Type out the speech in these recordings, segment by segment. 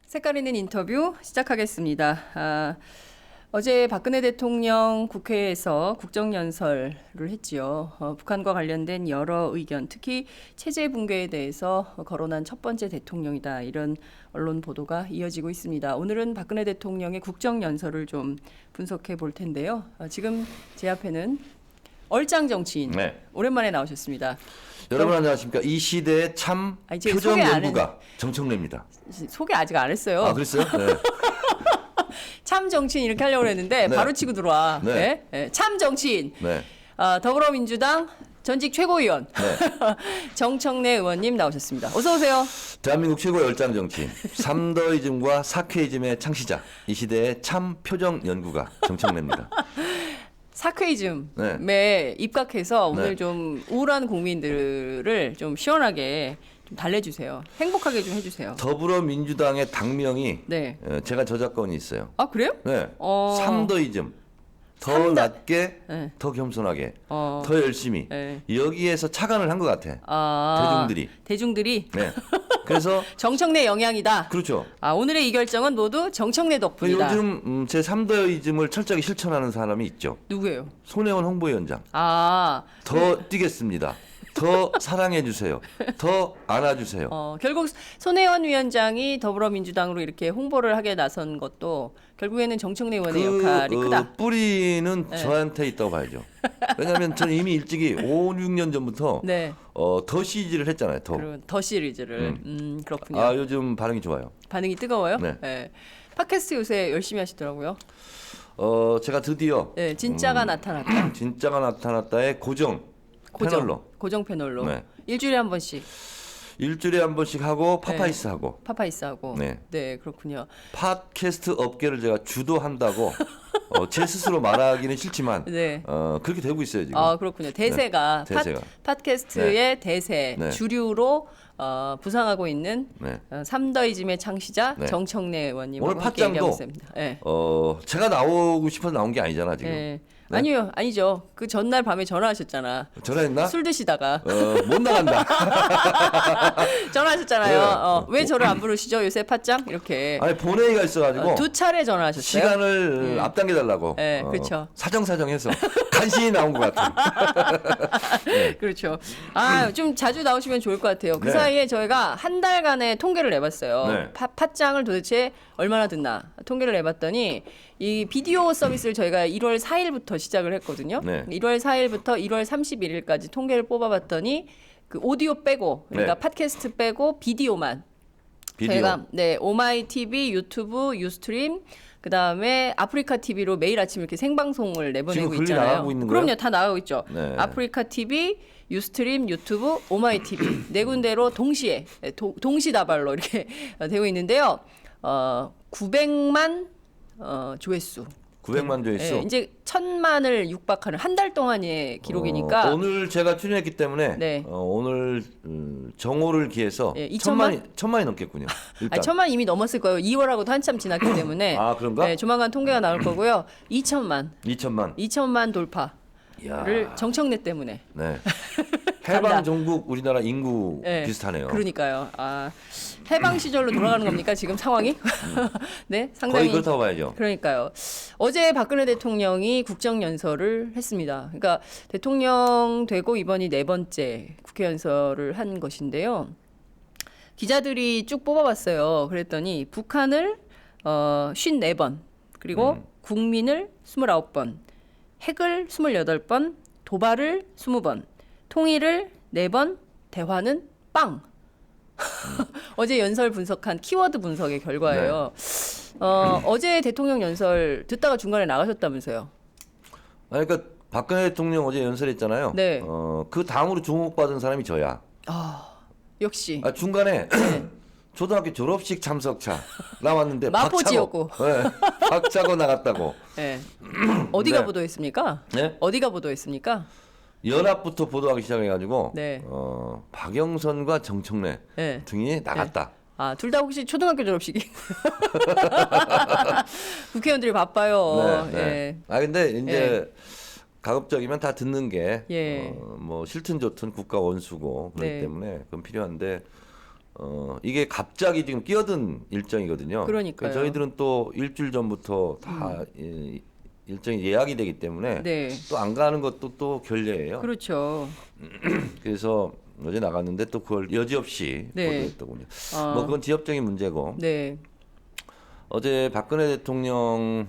색깔 있는 인터뷰 시작하겠습니다. 어제 박근혜 대통령 국회에서 국정연설을 했지요. 북한과 관련된 여러 의견, 특히 체제 붕괴에 대해서 거론한 첫 번째 대통령이다. 이런 언론 보도가 이어지고 있습니다. 오늘은 박근혜 대통령의 국정연설을 좀 분석해 볼 텐데요. 지금 제 앞에는 얼짱 정치인 오랜만에 나오셨습니다. 여러분 안녕하십니까. 이 시대의 참 표정 연구가 정청래입니다. 소개 아직 안 했어요. 아 그랬어요? 네. 참 정치인 이렇게 하려고 했는데 네. 바로 치고 들어와. 네. 네. 참 정치인. 네. 더불어민주당 전직 최고위원 정청래 의원님 나오셨습니다. 어서 오세요. 대한민국 최고의 열장 정치인, 삼더이즘과 사케이즘의 창시자, 이 시대의 참 표정 연구가 정청래입니다. 사케이즘에 입각해서 오늘 좀 우울한 국민들을 좀 시원하게 좀 달래주세요. 행복하게 좀 해주세요. 더불어민주당의 당명이 제가 저작권이 있어요. 아 그래요? 네. 삼더이즘. 더 낮게, 더 겸손하게, 더 열심히. 여기에서 착안을 한 것 같아. 대중들이. 네. 그래서 정청래 영향이다. 그렇죠. 오늘의 이 결정은 모두 정청래 덕분이다. 요즘 제 3더이즘을 철저히 실천하는 사람이 있죠. 누구예요? 손혜원 홍보위원장. 더 뛰겠습니다. 더 사랑해 주세요. 더 안아주세요. 결국 손혜원 위원장이 더불어민주당으로 이렇게 홍보를 하게 나선 것도 결국에는 정청래 의원의 역할이 크다. 뿌리는 저한테 있다고 봐야죠. 왜냐하면 저는 이미 일찍이 5, 6년 전부터 더 시리즈를 했잖아요. 더 시리즈를. 그렇군요. 요즘 반응이 좋아요. 반응이 뜨거워요? 네. 팟캐스트 요새 열심히 하시더라고요. 제가 드디어 진짜가 나타났다. 진짜가 나타났다의 고정 패널로. 네. 일주일에 한 번씩. 일주일에 한 번씩 하고 파파이스하고. 네, 그렇군요. 팟캐스트 업계를 제가 주도한다고 제 스스로 말하기는 싫지만 그렇게 되고 있어요 지금. 그렇군요. 대세가 팟캐스트의 대세 주류로 부상하고 있는 삼더이즘의 창시자 정청래 의원님과 오늘 함께 얘기하고 있습니다. 제가 나오고 싶어서 나온 게 아니잖아 지금. 아니죠. 그 전날 밤에 전화하셨잖아. 전화했나? 술 드시다가. 못 나간다. 전화하셨잖아요. 왜 저를 안 부르시죠? 요새 팟짱? 이렇게. 아니 본회의가 있어가지고. 두 차례 전화하셨어요. 시간을 앞당겨달라고. 그렇죠. 사정사정해서 간신히 나온 것 같아요. 그렇죠. 좀 자주 나오시면 좋을 것 같아요. 그 사이에 저희가 한 달간의 통계를 내봤어요. 팟짱을 도대체 얼마나 듣나 통계를 내봤더니 이 비디오 서비스를 저희가 1월 4일부터 시작을 했거든요. 1월 4일부터 1월 31일까지 통계를 뽑아봤더니 그 오디오 빼고 그러니까 팟캐스트 빼고 비디오만 저희가 오마이TV, 유튜브, 유스트림 그다음에 아프리카 TV로 매일 아침 이렇게 생방송을 내보내고 지금 있잖아요. 나가고 있는 그럼요, 거예요? 다 나가고 있죠. 아프리카 TV, 유스트림, 유튜브, 오마이TV 네 군데로 동시에 동시다발로 이렇게 되고 있는데요. 900만 조회수. 900만 조회수. 이제 1000만을 육박하는 한 달 동안의 기록이니까. 오늘 제가 출연했기 때문에 오늘 정오를 기해서 1000만이 넘겠군요. 일단. 1000만 이미 넘었을 거예요. 2월하고도 한참 지났기 때문에. 그런가? 조만간 통계가 나올 거고요. 2천만 돌파를 정청래 때문에. 해방 전국 우리나라 인구 비슷하네요. 그러니까요. 해방 시절로 돌아가는 겁니까 지금 상황이? 상당히 거의 그렇다고 봐야죠. 그러니까요. 어제 박근혜 대통령이 국정연설을 했습니다. 그러니까 대통령 되고 이번이 네 번째 국회연설을 한 것인데요. 기자들이 쭉 뽑아봤어요. 그랬더니 북한을 54번, 그리고 국민을 29번, 핵을 28번, 도발을 20번, 통일을 4번, 대화는 빵. 어제 연설 분석한 키워드 분석의 결과예요. 어제 대통령 연설 듣다가 중간에 나가셨다면서요? 그러니까 박근혜 대통령 어제 연설했잖아요. 그 다음으로 주목받은 사람이 저야. 역시. 중간에 초등학교 졸업식 참석차 나왔는데 마포지역구. 박차고 나갔다고. 어디가 보도했습니까? 어디가 보도했습니까? 연합부터 보도하기 시작해가지고 박영선과 정청래 등이 나갔다. 둘 다 혹시 초등학교 졸업식이? 국회의원들이 바빠요. 근데 이제 가급적이면 다 듣는 게 뭐 싫든 좋든 국가 원수고 그렇기 때문에 그건 필요한데 이게 갑자기 지금 끼어든 일정이거든요. 그러니까요. 저희들은 또 일주일 전부터 다 일정이 예약이 되기 때문에 네. 또 안 가는 것도 또 결례예요. 그렇죠. 그래서 어제 나갔는데 또 그걸 여지없이 네. 보도했더군요. 뭐 그건 지엽적인 문제고. 네. 어제 박근혜 대통령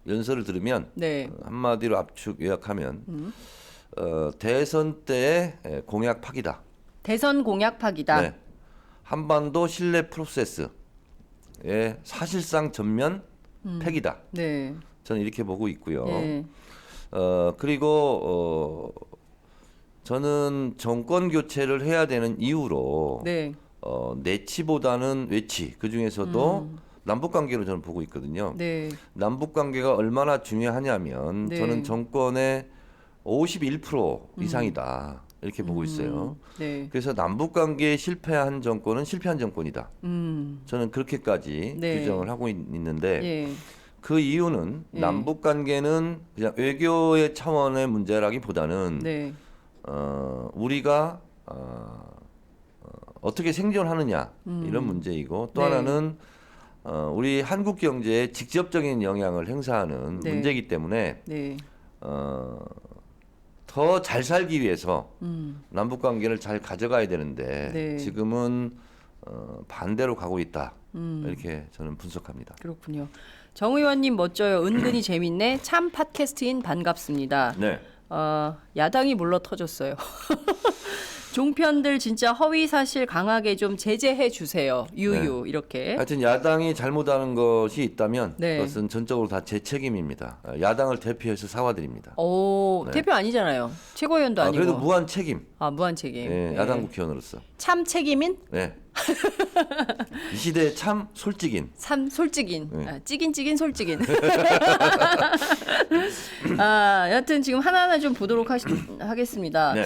연설을 들으면 네. 한마디로 압축 요약하면 대선 때의 공약 파기다. 대선 공약 파기다. 네. 한반도 신뢰 프로세스의 사실상 전면 폐기다. 네. 저는 이렇게 보고 있고요. 네. 그리고 저는 정권 교체를 해야 되는 이유로 네. 내치보다는 외치, 그 중에서도 남북 관계로 저는 보고 있거든요. 네. 남북 관계가 얼마나 중요하냐면 네. 저는 정권의 51% 이상이다. 이렇게 보고 있어요. 네. 그래서 남북 관계에 실패한 정권은 실패한 정권이다. 저는 그렇게까지 네. 규정을 하고 있는데 예. 그 이유는 예. 남북 관계는 그냥 외교의 차원의 문제라기보다는 네. 우리가 어떻게 생존하느냐 이런 문제이고 또 네. 하나는 우리 한국 경제에 직접적인 영향을 행사하는 네. 문제이기 때문에 네. 더 잘 살기 위해서 남북 관계를 잘 가져가야 되는데 네. 지금은 반대로 가고 있다 이렇게 저는 분석합니다. 그렇군요. 정 의원님 멋져요. 은근히 재밌네. 참 팟캐스트인 반갑습니다. 네. 야당이 물러 터졌어요. 종편들 진짜 허위 사실 강하게 좀 제재해 주세요. 유유 이렇게. 하여튼 야당이 잘못하는 것이 있다면 네. 그것은 전적으로 다 제 책임입니다. 야당을 대표해서 사과드립니다. 오, 네. 대표 아니잖아요. 최고위원도 아니고. 그래도 무한 책임. 무한 책임. 네, 네. 야당 국회의원으로서. 참 책임인? 네. 이 시대에 참 솔직인. 참 솔직인. 네. 찌긴 솔직인. 여하튼 지금 하나하나 좀 보도록 하겠습니다. 네.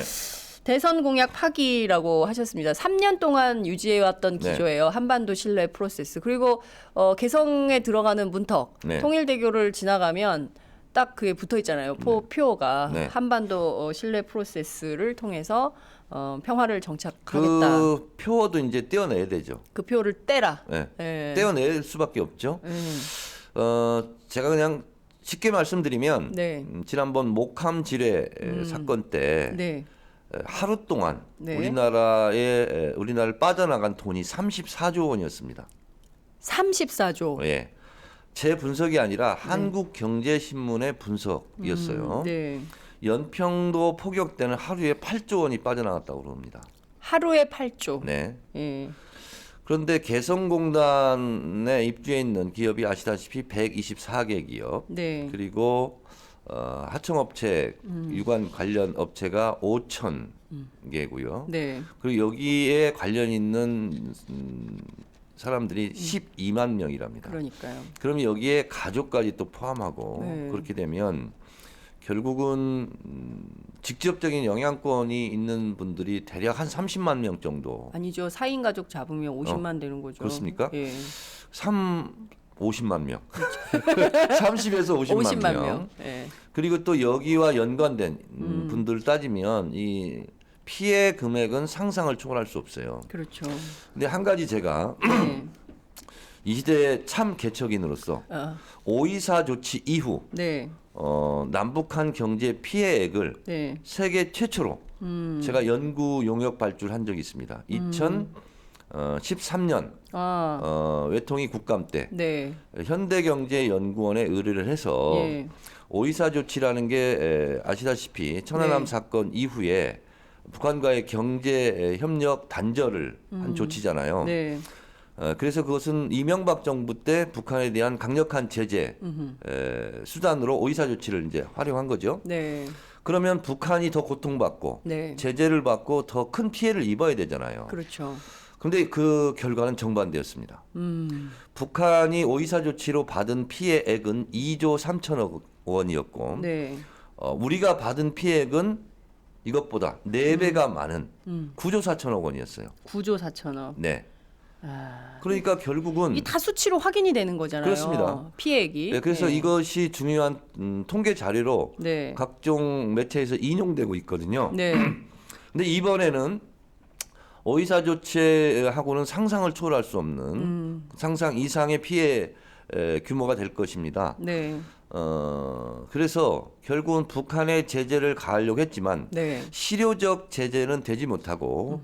대선 공약 파기라고 하셨습니다. 3년 동안 유지해왔던 네. 기조예요. 한반도 신뢰 프로세스. 그리고 개성에 들어가는 문턱, 네. 통일대교를 지나가면 딱 그게 붙어 있잖아요. 표어가 네. 한반도 신뢰 프로세스를 통해서 평화를 정착하겠다. 그 표어도 이제 떼어내야 되죠. 그 표를 떼라. 네. 예. 떼어낼 수밖에 없죠. 제가 그냥 쉽게 말씀드리면 네. 지난번 목함 지뢰 사건 때 네. 하루 동안 네. 우리나라를 빠져나간 돈이 34조 원이었습니다. 34조. 예. 제 분석이 아니라 한국경제신문의 분석이었어요. 네. 연평도 포격 때는 하루에 8조 원이 빠져나갔다고 그럽니다. 하루에 8조. 네. 예. 그런데 개성공단에 입주해 있는 기업이 아시다시피 124개 기업, 네. 그리고 하청업체 유관 관련 업체가 5천 개고요. 네. 그리고 여기에 관련 있는 사람들이 12만 명이랍니다. 그러니까요. 그럼 여기에 가족까지 또 포함하고 네. 그렇게 되면 결국은 직접적인 영향권이 있는 분들이 대략 한 30만 명 정도. 아니죠. 4인 가족 잡으면 50만 되는 거죠. 그렇습니까? 예. 50만 명. 30에서 50만 명. 예. 그리고 또 여기와 연관된 분들 따지면 이 피해 금액은 상상을 초월할 수 없어요. 그렇죠. 근데 한 가지 제가 네. 이 시대의 참 개척인으로서 5.24 조치 이후 네. 남북한 경제 피해액을 네. 세계 최초로 제가 연구 용역 발주를 한 적이 있습니다. 2013년 외통위 국감 때 네. 현대경제연구원에 의뢰를 해서 예. 5.24 조치라는 게 아시다시피 천안함 네. 사건 이후에 북한과의 경제 협력 단절을 한 조치잖아요. 네. 그래서 그것은 이명박 정부 때 북한에 대한 강력한 제재 수단으로 5.24 조치를 이제 활용한 거죠. 네. 그러면 북한이 더 고통받고 네. 제재를 받고 더 큰 피해를 입어야 되잖아요. 그렇죠. 그런데 그 결과는 정반대였습니다. 북한이 5.24 조치로 받은 피해액은 2조 3천억 원이었고 네. 우리가 받은 피해액은 이것보다 4배가 많은 9조 4천억 원이었어요. 9조 4천억. 네. 그러니까 결국은 이 다 수치로 확인이 되는 거잖아요. 그렇습니다. 피해액이. 네, 그래서 네. 이것이 중요한 통계 자료로 네. 각종 매체에서 인용되고 있거든요. 네. 근데 이번에는 의사 조치하고는 상상을 초월할 수 없는 상상 이상의 피해 규모가 될 것입니다. 네. 그래서 결국은 북한의 제재를 가하려고 했지만 네. 실효적 제재는 되지 못하고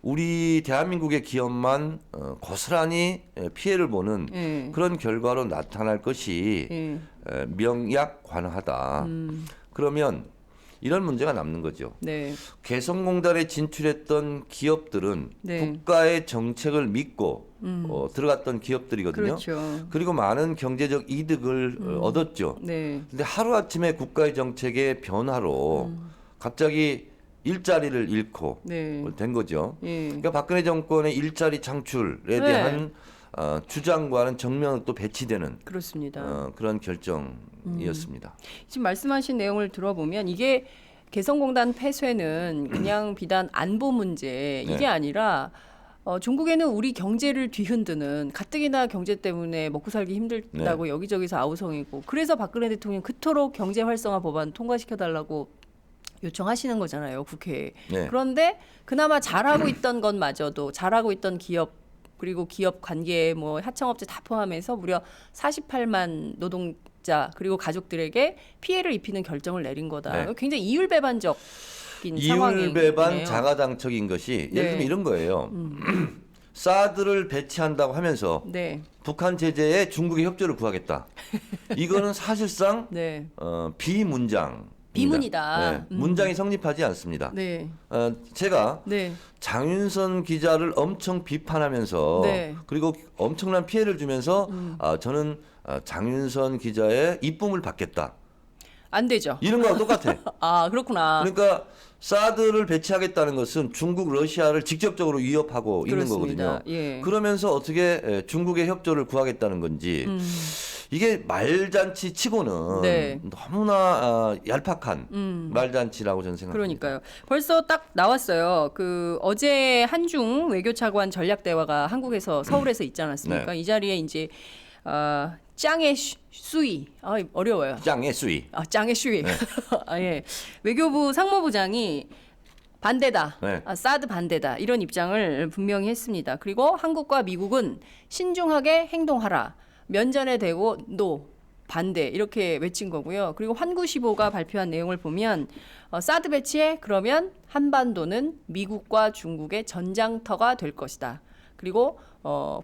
우리 대한민국의 기업만 고스란히 피해를 보는 그런 결과로 나타날 것이 명약관하다. 그러면 이런 문제가 남는 거죠. 네. 개성공단에 진출했던 기업들은 네. 국가의 정책을 믿고 들어갔던 기업들이거든요. 그렇죠. 그리고 많은 경제적 이득을 얻었죠. 네. 근데 하루아침에 국가의 정책의 변화로 갑자기 일자리를 잃고 네. 된 거죠. 예. 그러니까 박근혜 정권의 일자리 창출에 대한 주장과는 정면으로 또 배치되는 그렇습니다. 그런 결정이었습니다. 지금 말씀하신 내용을 들어보면 이게 개성공단 폐쇄는 그냥 비단 안보 문제 이게 아니라 중국에는 우리 경제를 뒤흔드는 가뜩이나 경제 때문에 먹고 살기 힘들다고 여기저기서 아우성이고 그래서 박근혜 대통령 그토록 경제 활성화 법안 통과시켜달라고 요청하시는 거잖아요, 국회에. 그런데 그나마 잘하고 있던 것마저도 잘하고 있던 기업 그리고 기업 관계 뭐 하청업체 다 포함해서 무려 48만 노동자 그리고 가족들에게 피해를 입히는 결정을 내린 거다. 굉장히 이율배반적인 상황이네요. 이율배반 자가당착인 것이 예를 들면 이런 거예요. 사드를 배치한다고 하면서 북한 제재에 중국의 협조를 구하겠다. 이거는 사실상 비문장. 비문이다. 문장이 성립하지 않습니다. 제가 장윤선 기자를 엄청 비판하면서 그리고 엄청난 피해를 주면서 저는 장윤선 기자의 이쁨을 받겠다. 안 되죠. 이런 거하고 똑같아. 아, 그렇구나. 그러니까 사드를 배치하겠다는 것은 중국, 러시아를 직접적으로 위협하고 그렇습니다. 있는 거거든요. 예. 그러면서 어떻게 중국의 협조를 구하겠다는 건지 이게 말잔치 치고는 너무나 얄팍한 말잔치라고 저는 생각합니다. 그러니까요. 벌써 딱 나왔어요. 그 어제 한중 외교차관 전략대화가 한국에서 서울에서 있지 않았습니까? 이 자리에 이제 짱의 수이 어려워요. 짱의 수이. 짱의 수이. 예. 외교부 상무부장이 반대다. 사드 반대다. 이런 입장을 분명히 했습니다. 그리고 한국과 미국은 신중하게 행동하라. 면전에 대고 노 반대 이렇게 외친 거고요. 그리고 환구시보가 발표한 내용을 보면 사드 배치에 그러면 한반도는 미국과 중국의 전장터가 될 것이다. 그리고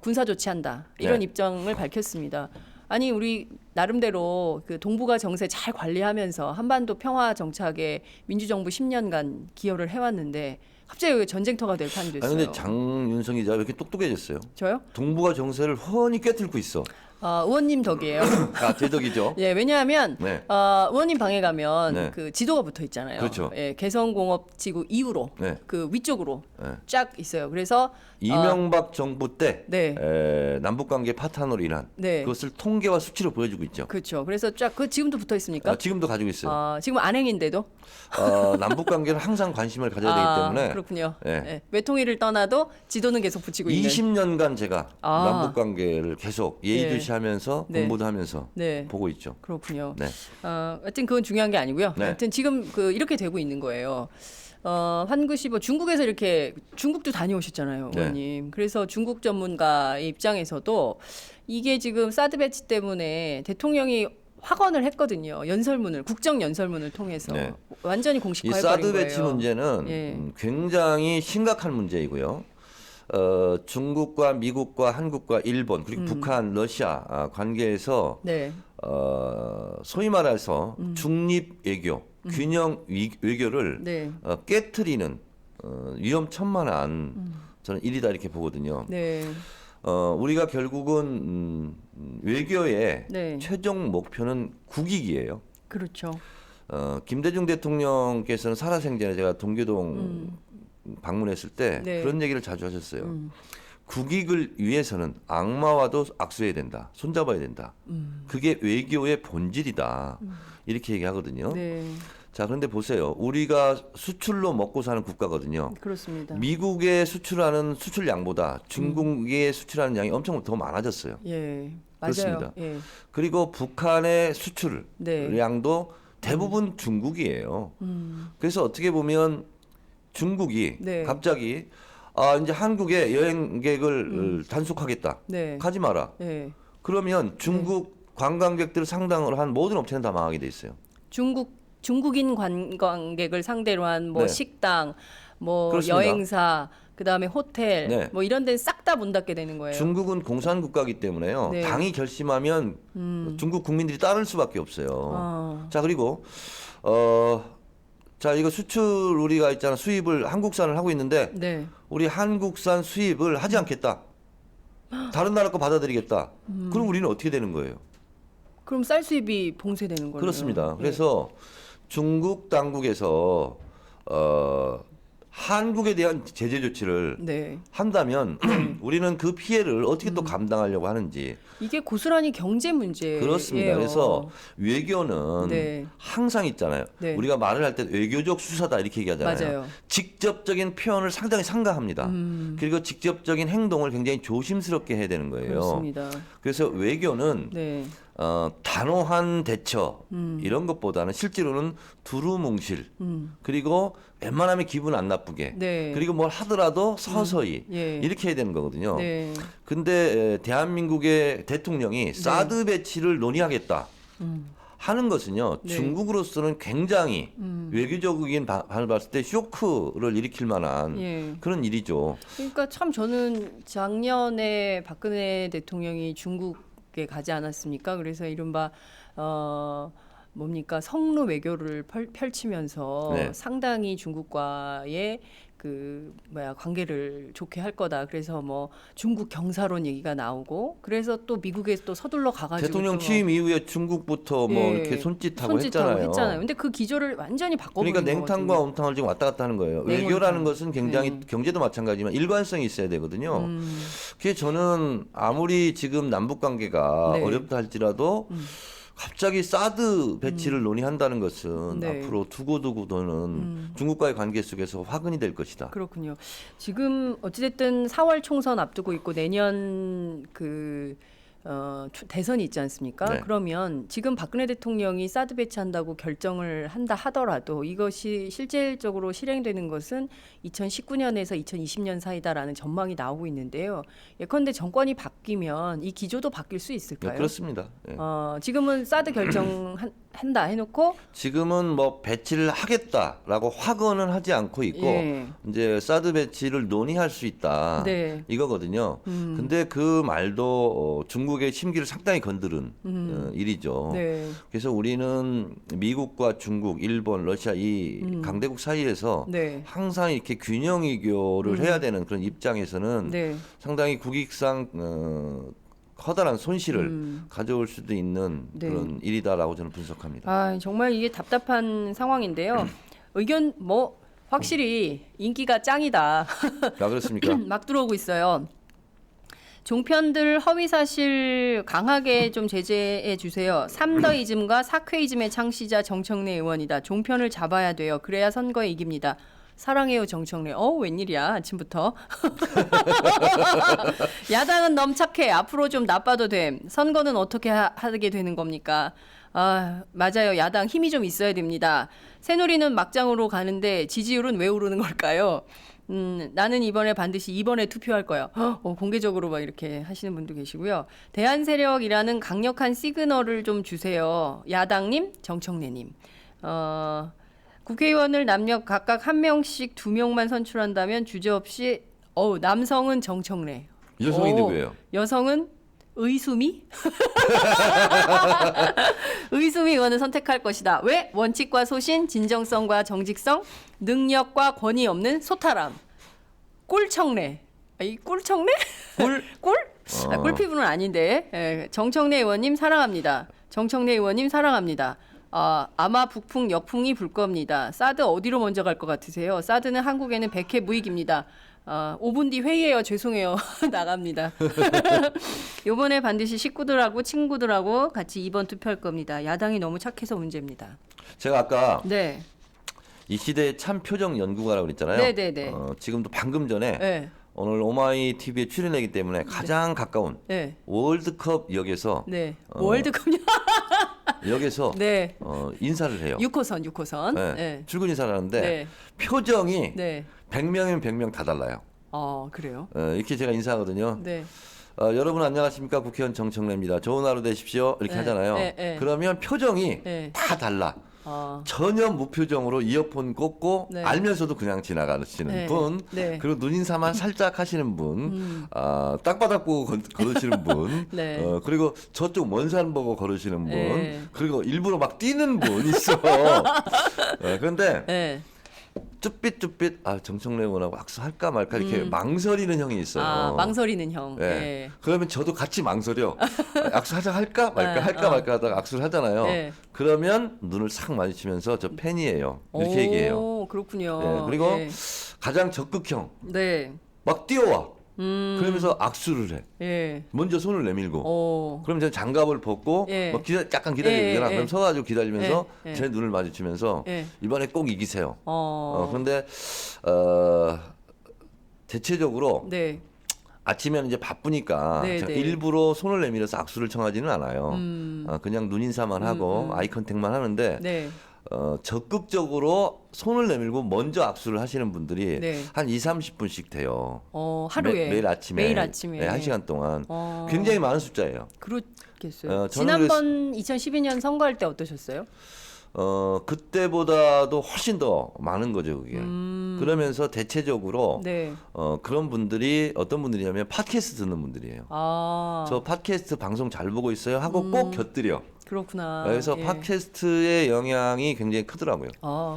군사 조치한다. 이런 입장을 밝혔습니다. 아니 우리 나름대로 그 동북아 정세 잘 관리하면서 한반도 평화 정착에 민주정부 10년간 기여를 해왔는데 갑자기 왜 전쟁터가 될 판이 됐어요. 아니 근데 장윤성 기자 왜 이렇게 똑똑해졌어요? 저요? 동북아 정세를 훤히 꿰뚫고 있어. 의원님 덕이에요. 제 덕이죠. 예, 왜냐하면 의원님 방에 가면 그 지도가 붙어 있잖아요. 그렇죠. 예, 개성공업지구 이후로 그 위쪽으로 쫙 있어요. 그래서 이명박 정부 때 남북 관계 파탄으로 인한 그것을 통계와 수치로 보여주고 있죠. 그렇죠. 그래서 쫙 그 지금도 붙어 있습니까? 지금도 가지고 있어요. 지금 안행인데도 남북 관계는 항상 관심을 가져야 되기 때문에 그렇군요. 외통위를 떠나도 지도는 계속 붙이고 있는. 20년간 제가 남북 관계를 계속 예의주시하면서 공부도 하면서 보고 있죠. 그렇군요. 하여튼 그건 중요한 게 아니고요. 하여튼 지금 이렇게 되고 있는 거예요. 환구시보 중국에서 이렇게 중국도 다녀오셨잖아요, 의원님. 그래서 중국 전문가의 입장에서도 이게 지금 사드 배치 때문에 대통령이 확언을 했거든요. 국정 연설문을 통해서 완전히 공식화해버린 거예요. 이 사드 배치 문제는 굉장히 심각한 문제이고요. 중국과 미국과 한국과 일본 그리고 북한, 러시아 관계에서 소위 말해서 중립 외교, 균형 외교를 깨트리는 위험천만한 저는 일이다 이렇게 보거든요. 우리가 결국은 외교의 최종 목표는 국익이에요. 그렇죠. 김대중 대통령께서는 살아생전에 제가 동교동 방문했을 때 그런 얘기를 자주 하셨어요. 국익을 위해서는 악마와도 악수해야 된다. 손잡아야 된다. 그게 외교의 본질이다. 이렇게 얘기하거든요. 자, 그런데 보세요. 우리가 수출로 먹고 사는 국가거든요. 그렇습니다. 미국에 수출하는 수출량보다 중국에 수출하는 양이 엄청 더 많아졌어요. 그렇습니다. 그리고 북한의 수출량도 대부분 중국이에요. 그래서 어떻게 보면 중국이 갑자기 이제 한국에 여행객을 단속하겠다. 네. 가지 마라. 네. 그러면 중국 관광객들을 상당으로 한 모든 업체는 다 망하게 돼 있어요. 중국인 관광객을 상대로 한 뭐 네. 식당, 뭐 그렇습니다. 여행사, 그다음에 호텔, 네. 뭐 이런 데는 싹 다 문 닫게 되는 거예요. 중국은 공산 국가이기 때문에요. 네. 당이 결심하면 중국 국민들이 따를 수밖에 없어요. 자, 그리고 자, 이거 수출 우리가 있잖아. 수입을 한국산을 하고 있는데 네. 우리 한국산 수입을 하지 않겠다. 다른 나라 거 받아들이겠다. 그럼 우리는 어떻게 되는 거예요? 그럼 쌀 수입이 봉쇄되는 거예요. 그렇습니다. 그래서 중국 당국에서 한국에 대한 제재 조치를 네. 한다면 우리는 그 피해를 어떻게 또 감당하려고 하는지. 이게 고스란히 경제 문제예요. 그렇습니다. 그래서 외교는 네. 항상 있잖아요. 네. 우리가 말을 할 때 외교적 수사다 이렇게 얘기하잖아요. 맞아요. 직접적인 표현을 상당히 삼가합니다. 그리고 직접적인 행동을 굉장히 조심스럽게 해야 되는 거예요. 그렇습니다. 그래서 외교는 네. 단호한 대처 이런 것보다는 실제로는 두루뭉실 그리고 웬만하면 기분 안 나쁘게 네. 그리고 뭘 하더라도 서서히 예. 이렇게 해야 되는 거거든요. 네. 근데 대한민국의 대통령이 사드 배치를 논의하겠다 하는 것은요. 네. 중국으로서는 굉장히 외교적인 반을 봤을 때 쇼크를 일으킬 만한 예. 그런 일이죠. 그러니까 참 저는 작년에 박근혜 대통령이 중국에 가지 않았습니까? 그래서 이른바 뭡니까 성로 외교를 펼치면서 네. 상당히 중국과의 관계를 좋게 할 거다. 그래서 뭐 중국 경사론 얘기가 나오고 그래서 또 미국에 또 서둘러 가가지고 대통령 또 취임 이후에 중국부터 뭐 예, 이렇게 손짓하고 했잖아요. 근데 그 기조를 완전히 바꿔버린 그러니까 냉탕과 거거든요. 온탕을 지금 왔다 갔다 하는 거예요. 냉온탕. 외교라는 것은 굉장히 네. 경제도 마찬가지지만 일관성이 있어야 되거든요. 그게 저는 아무리 지금 남북 관계가 네. 어렵다 할지라도 갑자기 사드 배치를 논의한다는 것은 네. 앞으로 두고두고도는 중국과의 관계 속에서 화근이 될 것이다. 그렇군요. 지금 어찌됐든 4월 총선 앞두고 있고 내년 대선이 있지 않습니까? 네. 그러면 지금 박근혜 대통령이 사드 배치한다고 결정을 한다 하더라도 이것이 실질적으로 실행되는 것은 2019년에서 2020년 사이다라는 전망이 나오고 있는데요. 예컨대 정권이 바뀌면 이 기조도 바뀔 수 네, 있을까요? 그렇습니다. 예. 지금은 사드 결정한다 해놓고 지금은 뭐 배치를 하겠다라고 확언은 하지 않고 있고 예. 이제 사드 배치를 논의할 수 있다 네. 이거거든요. 근데 그 말도 중국의 심기를 상당히 건드린 일이죠. 네. 그래서 우리는 미국과 중국, 일본, 러시아 이 강대국 사이에서 네. 항상 이렇게 균형 외교를 해야 되는 그런 입장에서는 네. 상당히 국익상 커다란 손실을 가져올 수도 있는 네. 그런 일이다라고 저는 분석합니다. 정말 이게 답답한 상황인데요. 의견 뭐 확실히 인기가 짱이다. 그렇습니까? 막 들어오고 있어요. 종편들 허위 사실 강하게 좀 제재해 주세요. 삼더이즘과 사쾌이즘의 창시자 정청래 의원이다. 종편을 잡아야 돼요. 그래야 선거에 이깁니다. 사랑해요 정청래. 웬일이야 아침부터. 야당은 넘착해. 앞으로 좀 나빠도 됨. 선거는 어떻게 하게 되는 겁니까? 맞아요. 야당 힘이 좀 있어야 됩니다. 새누리는 막장으로 가는데 지지율은 왜 오르는 걸까요? 나는 이번에 반드시 2번에 투표할 거야. 공개적으로 막 이렇게 하시는 분도 계시고요. 대한세력이라는 강력한 시그널을 좀 주세요. 야당님, 정청래님. 국회의원을 남녀 각각 한 명씩 2명만 선출한다면 주저없이 남성은 정청래. 여성이 누구예요? 여성은 의수미? 의수미 의원을 선택할 것이다. 왜? 원칙과 소신, 진정성과 정직성, 능력과 권위 없는 소탈함. 꿀청래. 이 꿀청래? 꿀? 꿀 피부는 아닌데. 예, 정청래 의원님 사랑합니다. 정청래 의원님 사랑합니다. 아마 북풍 역풍이 불 겁니다. 사드 어디로 먼저 갈 것 같으세요? 사드는 한국에는 백해 무익입니다. 5분 뒤 회의해요. 죄송해요. 나갑니다. 이번에 반드시 식구들하고 친구들하고 같이 2번 투표할 겁니다. 야당이 너무 착해서 문제입니다. 제가 아까 네. 이 시대의 참 표정 연구가라고 그랬잖아요. 네네네. 지금도 방금 전에 네. 오늘 오마이 TV에 출연하기 때문에 가장 가까운 네. 월드컵 역에서 네. 월드컵요? 역에서 네. 인사를 해요. 6호선. 네. 네. 출근 인사를 하는데 네. 표정이 네. 100명이면 100명 다 달라요. 그래요? 이렇게 제가 인사하거든요. 네. 여러분 안녕하십니까? 국회의원 정청래입니다. 좋은 하루 되십시오. 이렇게 하잖아요. 그러면 표정이 다 달라. 전혀 무표정으로 이어폰 꽂고 네. 알면서도 그냥 지나가시는 분, 그리고 눈인사만 살짝 하시는 분, 땅바닥 보고 걸으시는 분, 그리고 저쪽 먼 산 보고 걸으시는 분, 그리고 일부러 막 뛰는 분 있어. 그런데 쭈삣쭈삣 정청래 의원하고 악수할까 말까 이렇게 망설이는 형이 있어요. 망설이는 형. 네. 그러면 저도 같이 망설여. 악수하자 할까 말까 할까 말까 하다가 악수를 하잖아요. 그러면 눈을 싹 마주치면서 저 팬이에요. 이렇게 얘기해요. 그렇군요. 그리고 가장 적극형. 네. 막 뛰어와. 그러면서 악수를 해. 먼저 손을 내밀고. 그럼 저는 장갑을 벗고 막 약간 기다리잖아. 그럼 서가지고 기다리면서 제 눈을 마주치면서 이번에 꼭 이기세요. 그런데 대체적으로 아침에는 이제 바쁘니까 제가 일부러 손을 내밀어서 악수를 청하지는 않아요. 그냥 눈인사만 하고 아이 컨택만 하는데 적극적으로 손을 내밀고 먼저 악수를 하시는 분들이 한 2-30분씩 돼요. 하루에 매일 아침에 1시간 동안 굉장히 많은 숫자예요. 그렇겠어요. 지난번 2012년 선거할 때 어떠셨어요? 그때보다도 훨씬 더 많은 거죠, 그게. 그러면서 대체적으로 그런 분들이 어떤 분들이냐면 팟캐스트 듣는 분들이에요. 저 팟캐스트 방송 잘 보고 있어요 하고 꼭 곁들여. 그렇구나. 그래서 팟캐스트의 영향이 굉장히 크더라고요.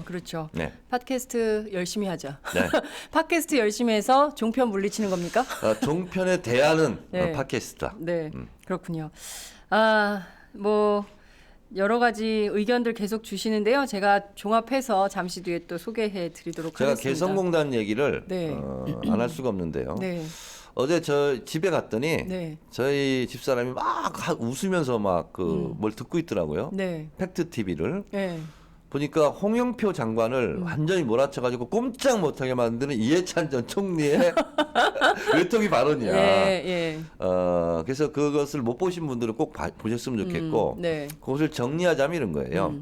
그렇죠. 네. 팟캐스트 열심히 하자. 네. 팟캐스트 열심히 해서 종편 물리치는 겁니까? 종편에 대하는 팟캐스트다. 네, 그렇군요. 뭐 여러 가지 의견들 계속 주시는데요. 제가 종합해서 잠시 뒤에 또 소개해 드리도록 하겠습니다. 제가 개성공단 얘기를 안 할 수가 없는데요. 어제 저 집에 갔더니 저희 집사람이 막 웃으면서 막 뭘 듣고 있더라고요. 팩트 TV를. 보니까 홍영표 장관을 완전히 몰아쳐가지고 꼼짝 못하게 만드는 이해찬 전 총리의 외통위 발언이야. 그래서 그것을 못 보신 분들은 꼭 보셨으면 좋겠고 그것을 정리하자면 이런 거예요.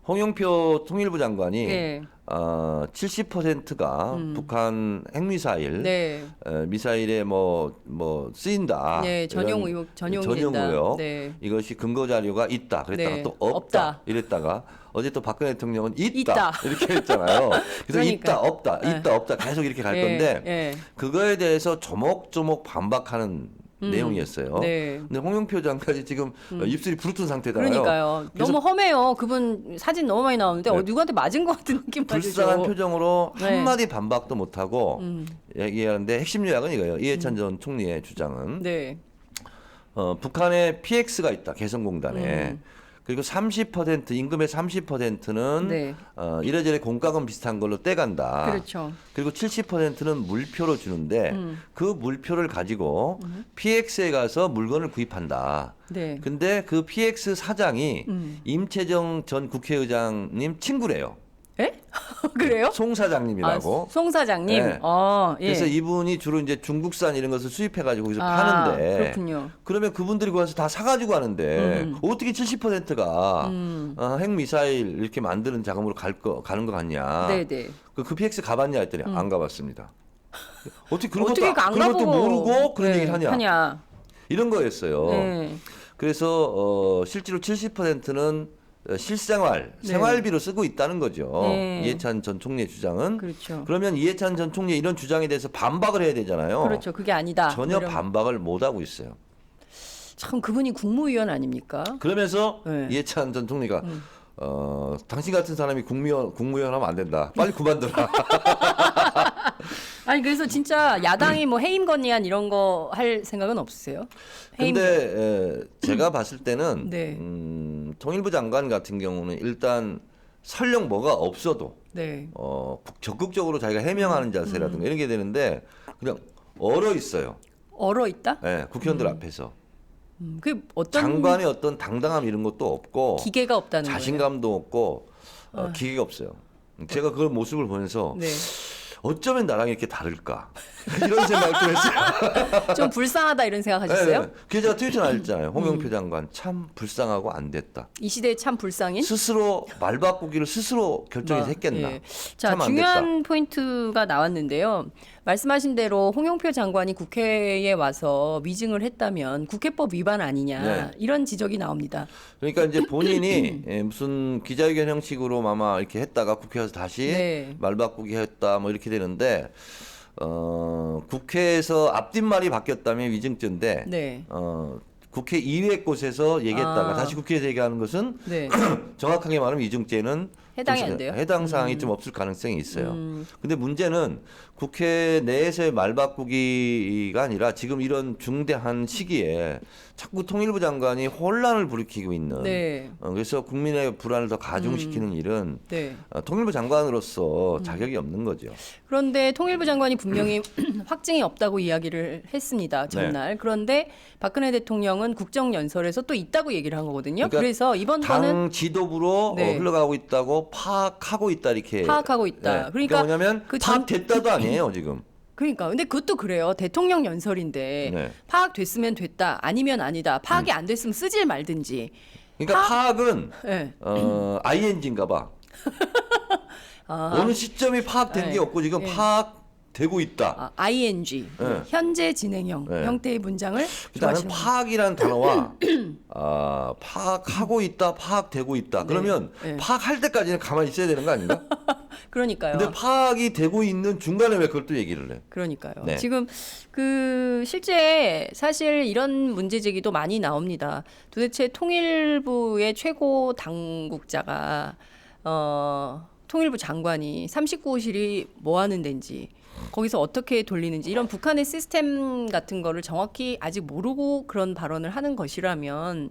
홍영표 통일부 장관이 70%가 북한 핵미사일, 미사일에 뭐 쓰인다. 전용 의혹. 이것이 근거 자료가 있다. 그랬다가 또 없다. 이랬다가 어제 또 박근혜 대통령은 있다. 이렇게 했잖아요. 그래서 있다, 없다, 있다, 없다 계속 이렇게 갈 건데 그거에 대해서 조목조목 반박하는 내용이었어요. 근데 홍영표 장관이 지금 입술이 부르튼 상태잖아요. 그러니까요. 너무 험해요. 그분 사진 너무 많이 나오는데 누구한테 맞은 것 같은 느낌 받으죠. 불쌍한 표정으로 한마디 반박도 못하고 얘기하는데 핵심 요약은 이거예요. 이해찬 전 총리의 주장은 북한에 PX가 있다. 개성공단에. 그리고 30% 임금의 30%는 이래저래 공과금 비슷한 걸로 떼간다. 그렇죠. 그리고 70%는 물표로 주는데 그 물표를 가지고 PX에 가서 물건을 구입한다. 근데 그 PX 사장이 임채정 전 국회의장님 친구래요. 그래요? 송 사장님이라고. 송 사장님. 그래서 이분이 주로 이제 중국산 이런 것을 수입해가지고 거기서 파는데. 그렇군요. 그러면 그분들이 거기서 다 사가지고 하는데 어떻게 70%가 핵 미사일 이렇게 만드는 작업으로 가는 거 같냐? 그 PX 가봤냐 했더니 안 가봤습니다. 어떻게 그런 것도 모르고 그런 얘기를 하냐? 이런 거였어요. 그래서 실제로 70%는 실생활, 생활비로 쓰고 있다는 거죠. 이해찬 전 총리의 주장은. 그러면 이해찬 전 총리의 이런 주장에 대해서 반박을 해야 되잖아요. 그렇죠. 그게 아니다. 전혀 반박을 못 하고 있어요. 참 그분이 국무위원 아닙니까? 그러면서 이해찬 전 총리가 당신 같은 사람이 국무위원 하면 안 된다. 빨리 그만둬라. 아니 그래서 진짜 야당이 뭐 해임 건의안 이런 거 할 생각은 없으세요? 근데 제가 봤을 때는 통일부 장관 같은 경우는 일단 설령 뭐가 없어도 적극적으로 자기가 해명하는 자세라든가 이런 게 되는데 그냥 얼어 있어요. 얼어 있다? 네, 국회의원들 앞에서. 그 어떤 장관의 어떤 당당함 이런 것도 없고 기계가 없다는 자신감도 없고 기계가 없어요. 제가 그 모습을 보면서 어쩌면 나랑 이렇게 다를까 이런 생각도 했어요. 좀 불쌍하다 이런 생각하셨어요? 그게 제가 트위터 날렸잖아요. 홍영표 장관 참 불쌍하고 안 됐다. 이 시대에 참 불쌍인? 스스로 말 바꾸기를 스스로 결정해서 했겠나. 자, 중요한 포인트가 나왔는데요. 말씀하신 대로 홍영표 장관이 국회에 와서 위증을 했다면 국회법 위반 아니냐 네. 이런 지적이 나옵니다. 그러니까 이제 본인이 무슨 기자회견 형식으로 아마 이렇게 했다가 국회에서 다시 네. 말 바꾸기 했다 뭐 이렇게 되는데 국회에서 앞뒷말이 바뀌었다면 위증죄인데 네. 국회 이외 곳에서 얘기했다가 다시 국회에서 얘기하는 것은 네. 정확하게 말하면 위증죄는 해당이 안 돼요? 해당 사항이 좀 없을 가능성이 있어요. 근데 문제는 국회 내에서의 말 바꾸기가 아니라 지금 이런 중대한 시기에 자꾸 통일부 장관이 혼란을 불이키고 있는 네. 그래서 국민의 불안을 더 가중시키는 일은 네. 통일부 장관으로서 자격이 없는 거죠. 그런데 통일부 장관이 분명히 확증이 없다고 이야기를 했습니다. 전날. 네. 그런데 박근혜 대통령은 국정연설에서 또 있다고 얘기를 한 거거든요. 그러니까 그래서 이번 당 거는 지도부로 네. 흘러가고 있다고 파악하고 있다 이렇게 파악하고 있다. 네. 그러니까 뭐냐면 그 전- 파악됐다도 아니에요 지금. 그러니까 근데 그것도 그래요. 대통령 연설인데 네. 파악됐으면 됐다. 아니면 아니다. 파악이 안 됐으면 쓰질 말든지. 그러니까 파악은 네. ING인가 봐. 어느 시점이 파악된 네. 게 없고 지금 파악되고 있다. ING 네. 현재 진행형 네. 형태의 문장을 일단은 좋아하시는 파악이라는 단어와 파악하고 있다, 파악되고 있다. 그러면 네. 파악할 때까지는 가만히 있어야 되는 거 아닌가? 그러니까요. 근데 파악이 되고 있는 중간에 왜 그걸 또 얘기를 해? 그러니까요. 네. 지금 그 실제 사실 이런 문제 제기도 많이 나옵니다. 도대체 통일부의 최고 당국자가 통일부 장관이 39호실이 뭐 하는 데인지 거기서 어떻게 돌리는지 이런 북한의 시스템 같은 거를 정확히 아직 모르고 그런 발언을 하는 것이라면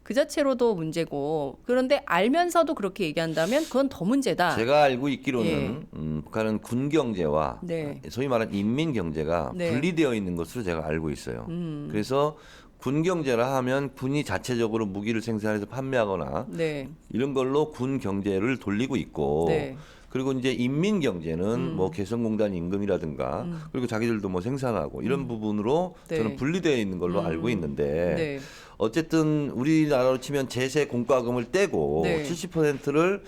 그 자체로도 문제고 그런데 알면서도 그렇게 얘기한다면 그건 더 문제다. 제가 알고 있기로는 예. 북한은 군 경제와 네. 소위 말하는 인민 경제가 네. 분리되어 있는 것으로 제가 알고 있어요. 그래서 군 경제라 하면 군이 자체적으로 무기를 생산해서 판매하거나 네. 이런 걸로 군 경제를 돌리고 있고 네. 그리고 이제 인민 경제는 뭐 개성공단 임금이라든가 그리고 자기들도 뭐 생산하고 이런 부분으로 네. 저는 분리되어 있는 걸로 알고 있는데 네. 어쨌든 우리나라로 치면 제세 공과금을 떼고 네. 70%를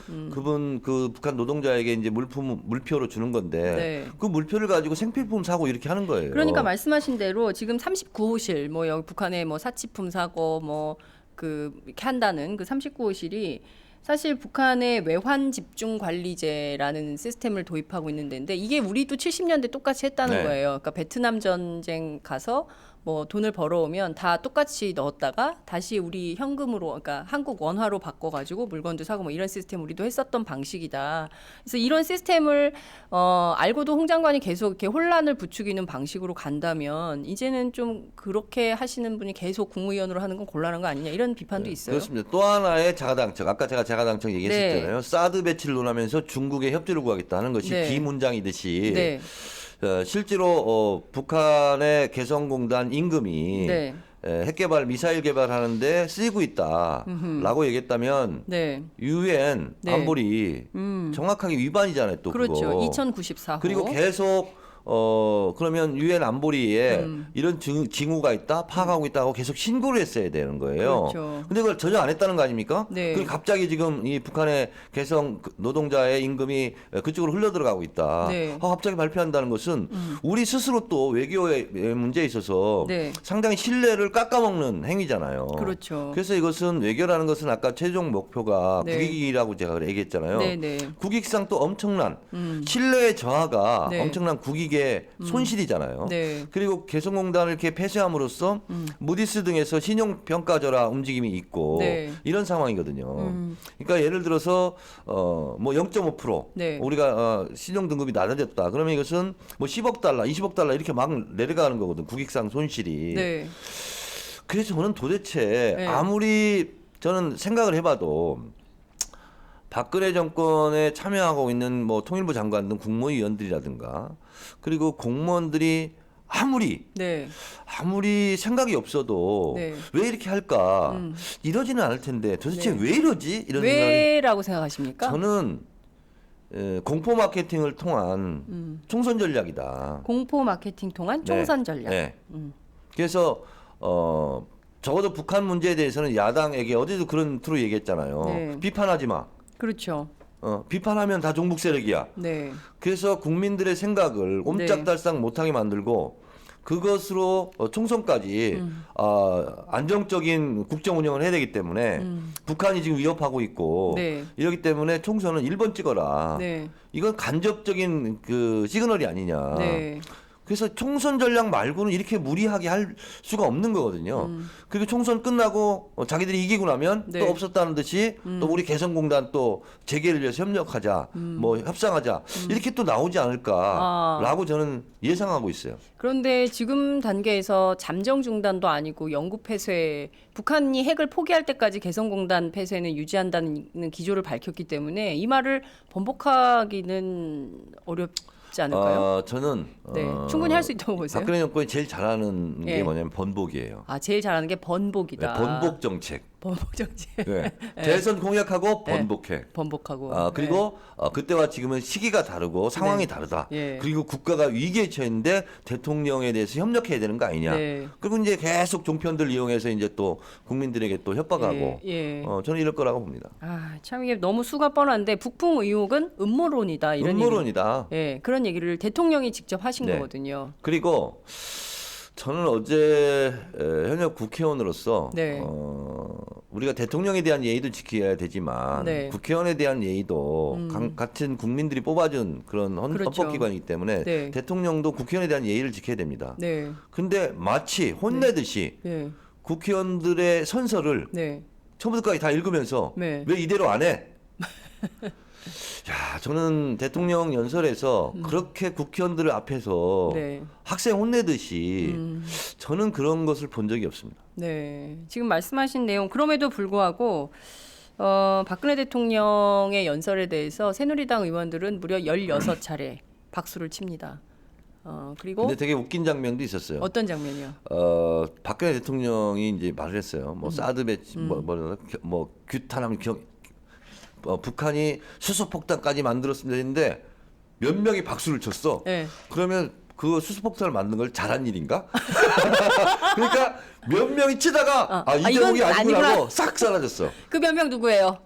그 북한 노동자에게 이제 물표로 주는 건데 네. 그 물표를 가지고 생필품 사고 이렇게 하는 거예요. 그러니까 말씀하신 대로 지금 39호실 뭐 여기 북한에 뭐 사치품 사고 뭐 그 이렇게 한다는 그 39호실이 사실 북한의 외환 집중 관리제라는 시스템을 도입하고 있는 데인데 이게 우리도 70년대 똑같이 했다는 네. 거예요. 그러니까 베트남 전쟁 가서 뭐 돈을 벌어오면 다 똑같이 넣었다가 다시 우리 현금으로 그러니까 한국 원화로 바꿔가지고 물건도 사고 뭐 이런 시스템 우리도 했었던 방식이다. 그래서 이런 시스템을 알고도 홍 장관이 계속 이렇게 혼란을 부추기는 방식으로 간다면 이제는 좀 그렇게 하시는 분이 계속 국무위원으로 하는 건 곤란한 거 아니냐 이런 비판도 있어요. 그렇습니다. 또 하나의 자가당착. 아까 제가 자가당착 얘기했었잖아요. 네. 사드 배치를 논하면서 중국에 협조를 구하겠다 하는 것이 네. 비문장이듯이 네. 실제로 북한의 개성공단 임금이 네. 핵개발, 미사일 개발하는데 쓰이고 있다라고 얘기했다면 네. 유엔 네. 안보리 정확하게 위반이잖아요. 또 그렇죠. 그거. 2094호. 그리고 계속 그러면 유엔 안보리에 이런 징후가 있다, 파악하고 있다고 계속 신고를 했어야 되는 거예요. 그렇죠. 근데 그걸 전혀 안 했다는 거 아닙니까? 네. 그리고 갑자기 지금 이 북한의 개성 노동자의 임금이 그쪽으로 흘러 들어가고 있다. 네. 갑자기 발표한다는 것은 우리 스스로 또 외교의 문제에 있어서 네. 상당히 신뢰를 깎아먹는 행위잖아요. 그렇죠. 그래서 이것은 외교라는 것은 아까 최종 목표가 네. 국익이라고 제가 얘기했잖아요. 네, 네. 국익상 또 엄청난 신뢰의 저하가 네. 엄청난 국익의 손실이잖아요. 네. 그리고 개성공단을 이렇게 폐쇄함으로써 무디스 등에서 신용평가절하 움직임이 있고 네. 이런 상황이거든요. 그러니까 예를 들어서 뭐 0.5% 네. 우리가 신용 등급이 낮아졌다. 그러면 이것은 뭐 10억 달러, 20억 달러 이렇게 막 내려가는 거거든. 국익상 손실이. 네. 그래서 저는 도대체 네. 아무리 저는 생각을 해봐도 박근혜 정권에 참여하고 있는 뭐 통일부 장관 등 국무위원들이라든가 그리고 공무원들이 아무리 생각이 없어도 네. 왜 이렇게 할까 이러지는 않을 텐데 도대체 네. 왜 이러지 이런 생각이 왜라고 생각하십니까? 저는 공포 마케팅을 통한 총선 전략이다. 공포 마케팅 통한 총선 전략. 네. 그래서 적어도 북한 문제에 대해서는 야당에게 어제도 그런 투로 얘기했잖아요. 네. 비판하지 마. 그렇죠. 비판하면 다 종북 세력이야. 네. 그래서 국민들의 생각을 옴짝달싹 못하게 만들고 그것으로 총선까지 안정적인 국정 운영을 해야 되기 때문에 북한이 지금 위협하고 있고 네. 이러기 때문에 총선은 1번 찍어라. 네. 이건 간접적인 그 시그널이 아니냐. 네. 그래서 총선 전략 말고는 이렇게 무리하게 할 수가 없는 거거든요. 그리고 총선 끝나고 자기들이 이기고 나면 네. 또 없었다는 듯이 또 우리 개성공단 또 재개를 위해서 협력하자, 뭐 협상하자 이렇게 또 나오지 않을까라고 저는 예상하고 있어요. 그런데 지금 단계에서 잠정 중단도 아니고 영구 폐쇄, 북한이 핵을 포기할 때까지 개성공단 폐쇄는 유지한다는 기조를 밝혔기 때문에 이 말을 번복하기는 어렵지 않을까요? 저는 네, 충분히 할 수 있다고 보세요. 박근혜 정권이 제일 잘하는 게 예. 뭐냐면 번복이에요. 제일 잘하는 게 번복이다. 네, 번복 정책. 번복 정책. 네. 대선 공약하고 번복해. 번복하고. 그리고 그때와 지금은 시기가 다르고 상황이 다르다. 예. 그리고 국가가 위기에 처했는데 대통령에 대해서 협력해야 되는 거 아니냐. 네. 그리고 이제 계속 종편들 이용해서 이제 또 국민들에게 또 협박하고. 예. 저는 이럴 거라고 봅니다. 참 이게 너무 수가 뻔한데 북풍 의혹은 음모론이다. 이런 음모론이다. 예, 그런 얘기를 대통령이 직접 하신 네. 거거든요. 그리고 저는 어제 현역 국회의원으로서 네. 우리가 대통령에 대한 예의도 지켜야 되지만 네. 국회의원에 대한 예의도 같은 국민들이 뽑아준 그런 그렇죠. 헌법기관이기 때문에 네. 대통령도 국회의원에 대한 예의를 지켜야 됩니다. 네. 근데 마치 혼내듯이 네. 국회의원들의 선서를 네. 처음부터까지 다 읽으면서 네. 왜 이대로 안 해? 야, 저는 대통령 연설에서 그렇게 국회의원들 앞에서 네. 학생 혼내듯이 저는 그런 것을 본 적이 없습니다. 네. 지금 말씀하신 내용 그럼에도 불구하고 박근혜 대통령의 연설에 대해서 새누리당 의원들은 무려 16차례 박수를 칩니다. 그리고 근데 되게 웃긴 장면도 있었어요. 어떤 장면이요? 박근혜 대통령이 이제 말을 했어요. 뭐 사드 배치, 뭐 규탄하면 북한이 수소폭탄까지 만들었습니다 했는데 몇 명이 박수를 쳤어. 네. 그러면 그 수소폭탄을 만든 걸 잘한 일인가? 그러니까 몇 명이 치다가 이대목이 이건 아니구나고 싹 사라졌어. 그 몇 명 누구예요?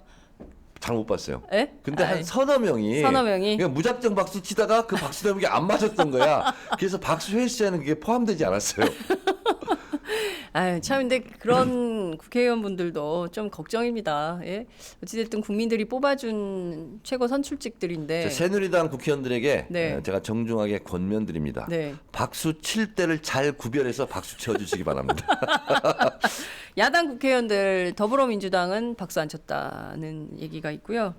잘 못 봤어요. 예? 근데 한 서너 명이 그냥 무작정 박수 치다가 그 박수 대목이 안 맞았던 거야. 그래서 박수 횟수에는 그게 포함되지 않았어요. 참 근데 그런 국회의원분들도 좀 걱정입니다. 예? 어찌됐든 국민들이 뽑아준 최고 선출직들인데. 새누리당 국회의원들에게 네. 제가 정중하게 권면드립니다. 네. 박수 칠 때를 잘 구별해서 박수 쳐주시기 바랍니다. 야당 국회의원들 더불어민주당은 박수 안 쳤다는 얘기가 있고요.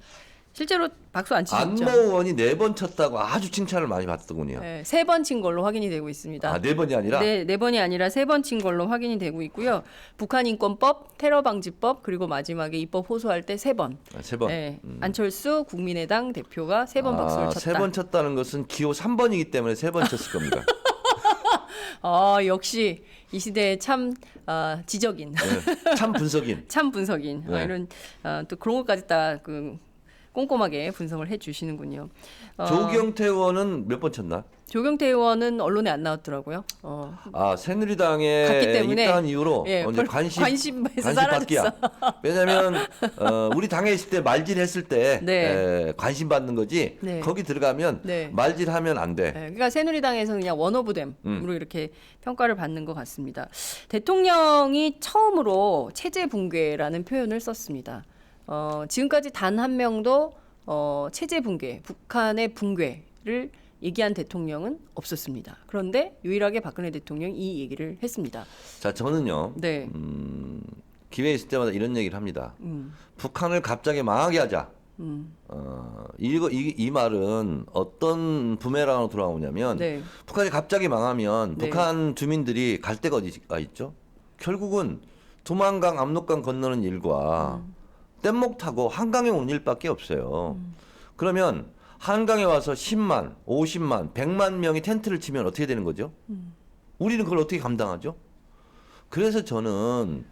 실제로 박수 안 치셨죠? 안모 의원이 4번 쳤다고 아주 칭찬을 많이 받더군요. 네, 3번 친 걸로 확인이 되고 있습니다. 4번이 아니라? 네, 4번이 아니라 3번 친 걸로 확인이 되고 있고요. 북한인권법, 테러방지법, 그리고 마지막에 입법 호소할 때 3번. 3번. 네, 안철수 국민의당 대표가 3번 박수를 쳤다. 3번 쳤다는 것은 기호 3번이기 때문에 3번 쳤을 겁니다. 역시 이 시대의 참 지적인. 네, 참 분석인. 참 분석인. 네. 이런 또 그런 것까지 다 꼼꼼하게 분석을 해주시는군요. 조경태 의원은 몇 번 쳤나? 조경태 의원은 언론에 안 나왔더라고요. 새누리당에 갔기 때문에 입당한 이후로 예, 이제 관심에서 사라졌어. 왜냐하면 우리 당에 있을 때 말질했을 때 네. 관심 받는 거지. 네. 거기 들어가면 네. 말질하면 안 돼. 네, 그러니까 새누리당에서 그냥 원오브댐으로 이렇게 평가를 받는 것 같습니다. 대통령이 처음으로 체제 붕괴라는 표현을 썼습니다. 지금까지 단 한 명도 체제 붕괴, 북한의 붕괴를 얘기한 대통령은 없었습니다. 그런데 유일하게 박근혜 대통령이 이 얘기를 했습니다. 자, 저는요. 네. 기회 있을 때마다 이런 얘기를 합니다. 북한을 갑자기 망하게 하자. 이 말은 어떤 부메랑으로 돌아오냐면 네. 북한이 갑자기 망하면 네. 북한 주민들이 갈 데가 어디가 있죠? 결국은 두만강, 압록강 건너는 일과 뗏목 타고 한강에 오는 일밖에 없어요. 그러면 한강에 와서 10만, 50만, 100만 명이 텐트를 치면 어떻게 되는 거죠? 우리는 그걸 어떻게 감당하죠? 그래서 저는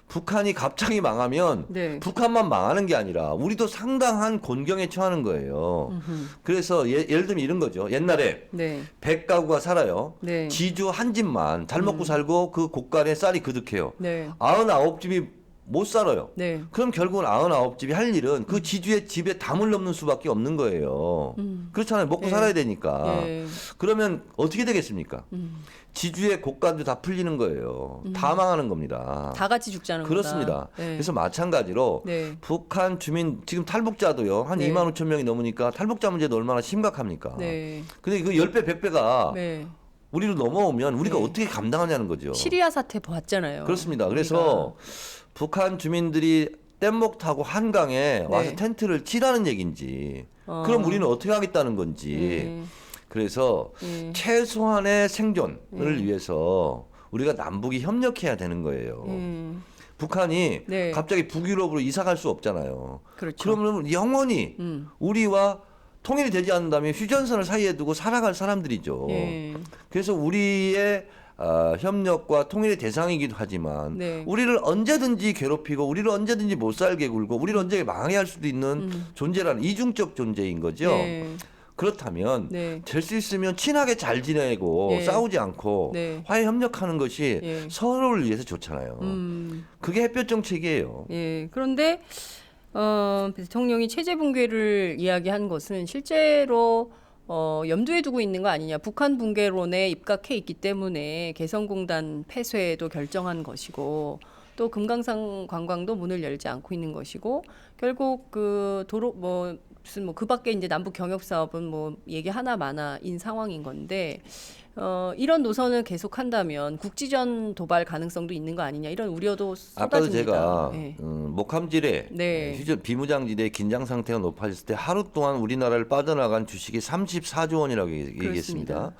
북한이 갑자기 망하면 네. 북한만 망하는 게 아니라 우리도 상당한 곤경에 처하는 거예요. 그래서 예를 들면 이런 거죠. 옛날에 네. 100가구가 살아요. 네. 지주 한 집만 잘 먹고 살고 그 곳간에 쌀이 그득해요. 네. 99집이 못 살아요. 네. 그럼 결국은 99집이 할 일은 그 지주의 집에 담을 넘는 수밖에 없는 거예요. 그렇잖아요. 먹고 예. 살아야 되니까. 예. 그러면 어떻게 되겠습니까? 지주의 곡간도 다 풀리는 거예요. 다 망하는 겁니다. 다 같이 죽자는 그렇습니다. 거다. 네. 그래서 마찬가지로 네. 북한 주민 지금 탈북자도요. 한 네. 2만 5천 명이 넘으니까 탈북자 문제도 얼마나 심각합니까? 네. 근데 그 10배, 100배가 네. 우리로 넘어오면 우리가 네. 어떻게 감당하냐는 거죠. 시리아 사태 봤잖아요. 그렇습니다. 그래서 북한 주민들이 뗏목 타고 한강에 와서 네. 텐트를 치라는 얘기인지 그럼 우리는 어떻게 하겠다는 건지 그래서 최소한의 생존을 위해서 우리가 남북이 협력해야 되는 거예요. 북한이 네. 갑자기 북유럽으로 이사 갈 수 없잖아요. 그렇죠. 그러면 영원히 우리와 통일이 되지 않는다면 휴전선을 사이에 두고 살아갈 사람들이죠. 예. 그래서 우리의 협력과 통일의 대상이기도 하지만 네. 우리를 언제든지 괴롭히고 우리를 언제든지 못 살게 굴고 우리를 언제 망하게 할 수도 있는 존재라는 이중적 존재인 거죠. 네. 그렇다면 네. 될 수 있으면 친하게 잘 지내고 네. 싸우지 않고 네. 화해 협력하는 것이 예. 서로를 위해서 좋잖아요. 그게 햇볕 정책이에요. 예. 그런데 대통령이 체제 붕괴를 이야기한 것은 실제로 염두에 두고 있는 거 아니냐. 북한 붕괴론에 입각해 있기 때문에 개성공단 폐쇄도 결정한 것이고 또 금강산 관광도 문을 열지 않고 있는 것이고 결국 그 도로 무슨 그 밖에 이제 남북 경협 사업은 뭐 얘기 하나 마나인 상황인 건데 이런 노선을 계속한다면 국지전 도발 가능성도 있는 거 아니냐 이런 우려도 아까도 쏟아집니다. 제가 네. 목함질에 네. 비무장지대 긴장 상태가 높아졌을 때 하루 동안 우리나라를 빠져나간 주식이 34조 원이라고 얘기했습니다.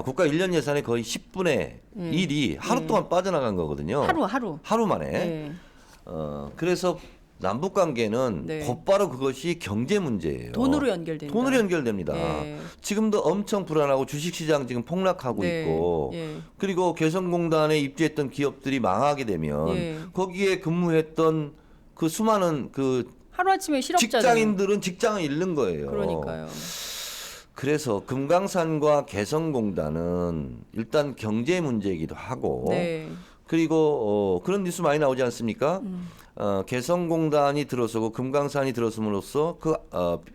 국가 1년 예산의 거의 10분의 1이 하루 동안 빠져나간 거거든요. 하루 만에. 네. 그래서 남북 관계는 네. 곧바로 그것이 경제 문제예요. 돈으로 연결된다. 돈으로 연결됩니다. 네. 지금도 엄청 불안하고 주식시장 지금 폭락하고 네. 있고 예. 그리고 개성공단에 입주했던 기업들이 망하게 되면 예. 거기에 근무했던 그 수많은 그 하루아침에 실업자들. 직장인들은 직장을 잃는 거예요. 그러니까요. 그래서 금강산과 개성공단은 일단 경제 문제이기도 하고 네. 그리고 그런 뉴스 많이 나오지 않습니까? 개성공단이 들어서고 금강산이 들어섬으로써 그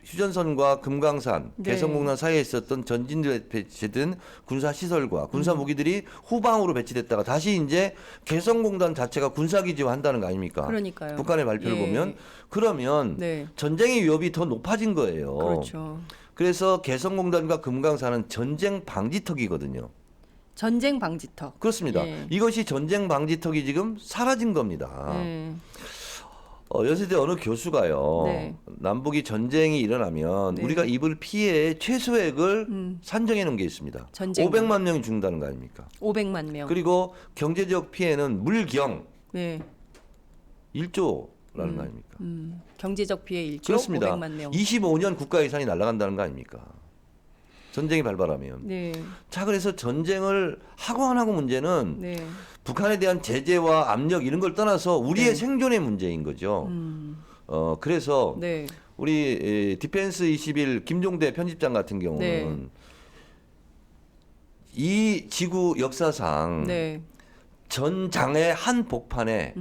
휴전선과 금강산, 네. 개성공단 사이에 있었던 전진대 배치된 군사 시설과 군사 무기들이 후방으로 배치됐다가 다시 이제 개성공단 자체가 군사기지화 한다는 거 아닙니까? 그러니까요. 북한의 발표를 예. 보면 그러면 네. 전쟁의 위협이 더 높아진 거예요. 그렇죠. 그래서 개성공단과 금강산은 전쟁 방지턱이거든요. 전쟁 방지턱. 그렇습니다. 예. 이것이 전쟁 방지턱이 지금 사라진 겁니다. 연세대 어느 교수가요. 네. 남북이 전쟁이 일어나면 네. 우리가 입을 피해의 최소액을 산정해 놓은 게 있습니다. 전쟁 500만 명이 죽는다는 거 아닙니까? 500만 명. 그리고 경제적 피해는 물경 네. 1조라는 거 아닙니까? 경제적 피해 1조 그렇습니다. 500만 명. 25년 국가 예산이 날아간다는 거 아닙니까? 전쟁이 발발하면. 네. 자, 그래서 전쟁을 하고 안 하고 문제는 네. 북한에 대한 제재와 압력 이런 걸 떠나서 우리의 네. 생존의 문제인 거죠. 그래서 네. 우리 디펜스 21 김종대 편집장 같은 경우는 네. 이 지구 역사상 네. 전장의 한 복판에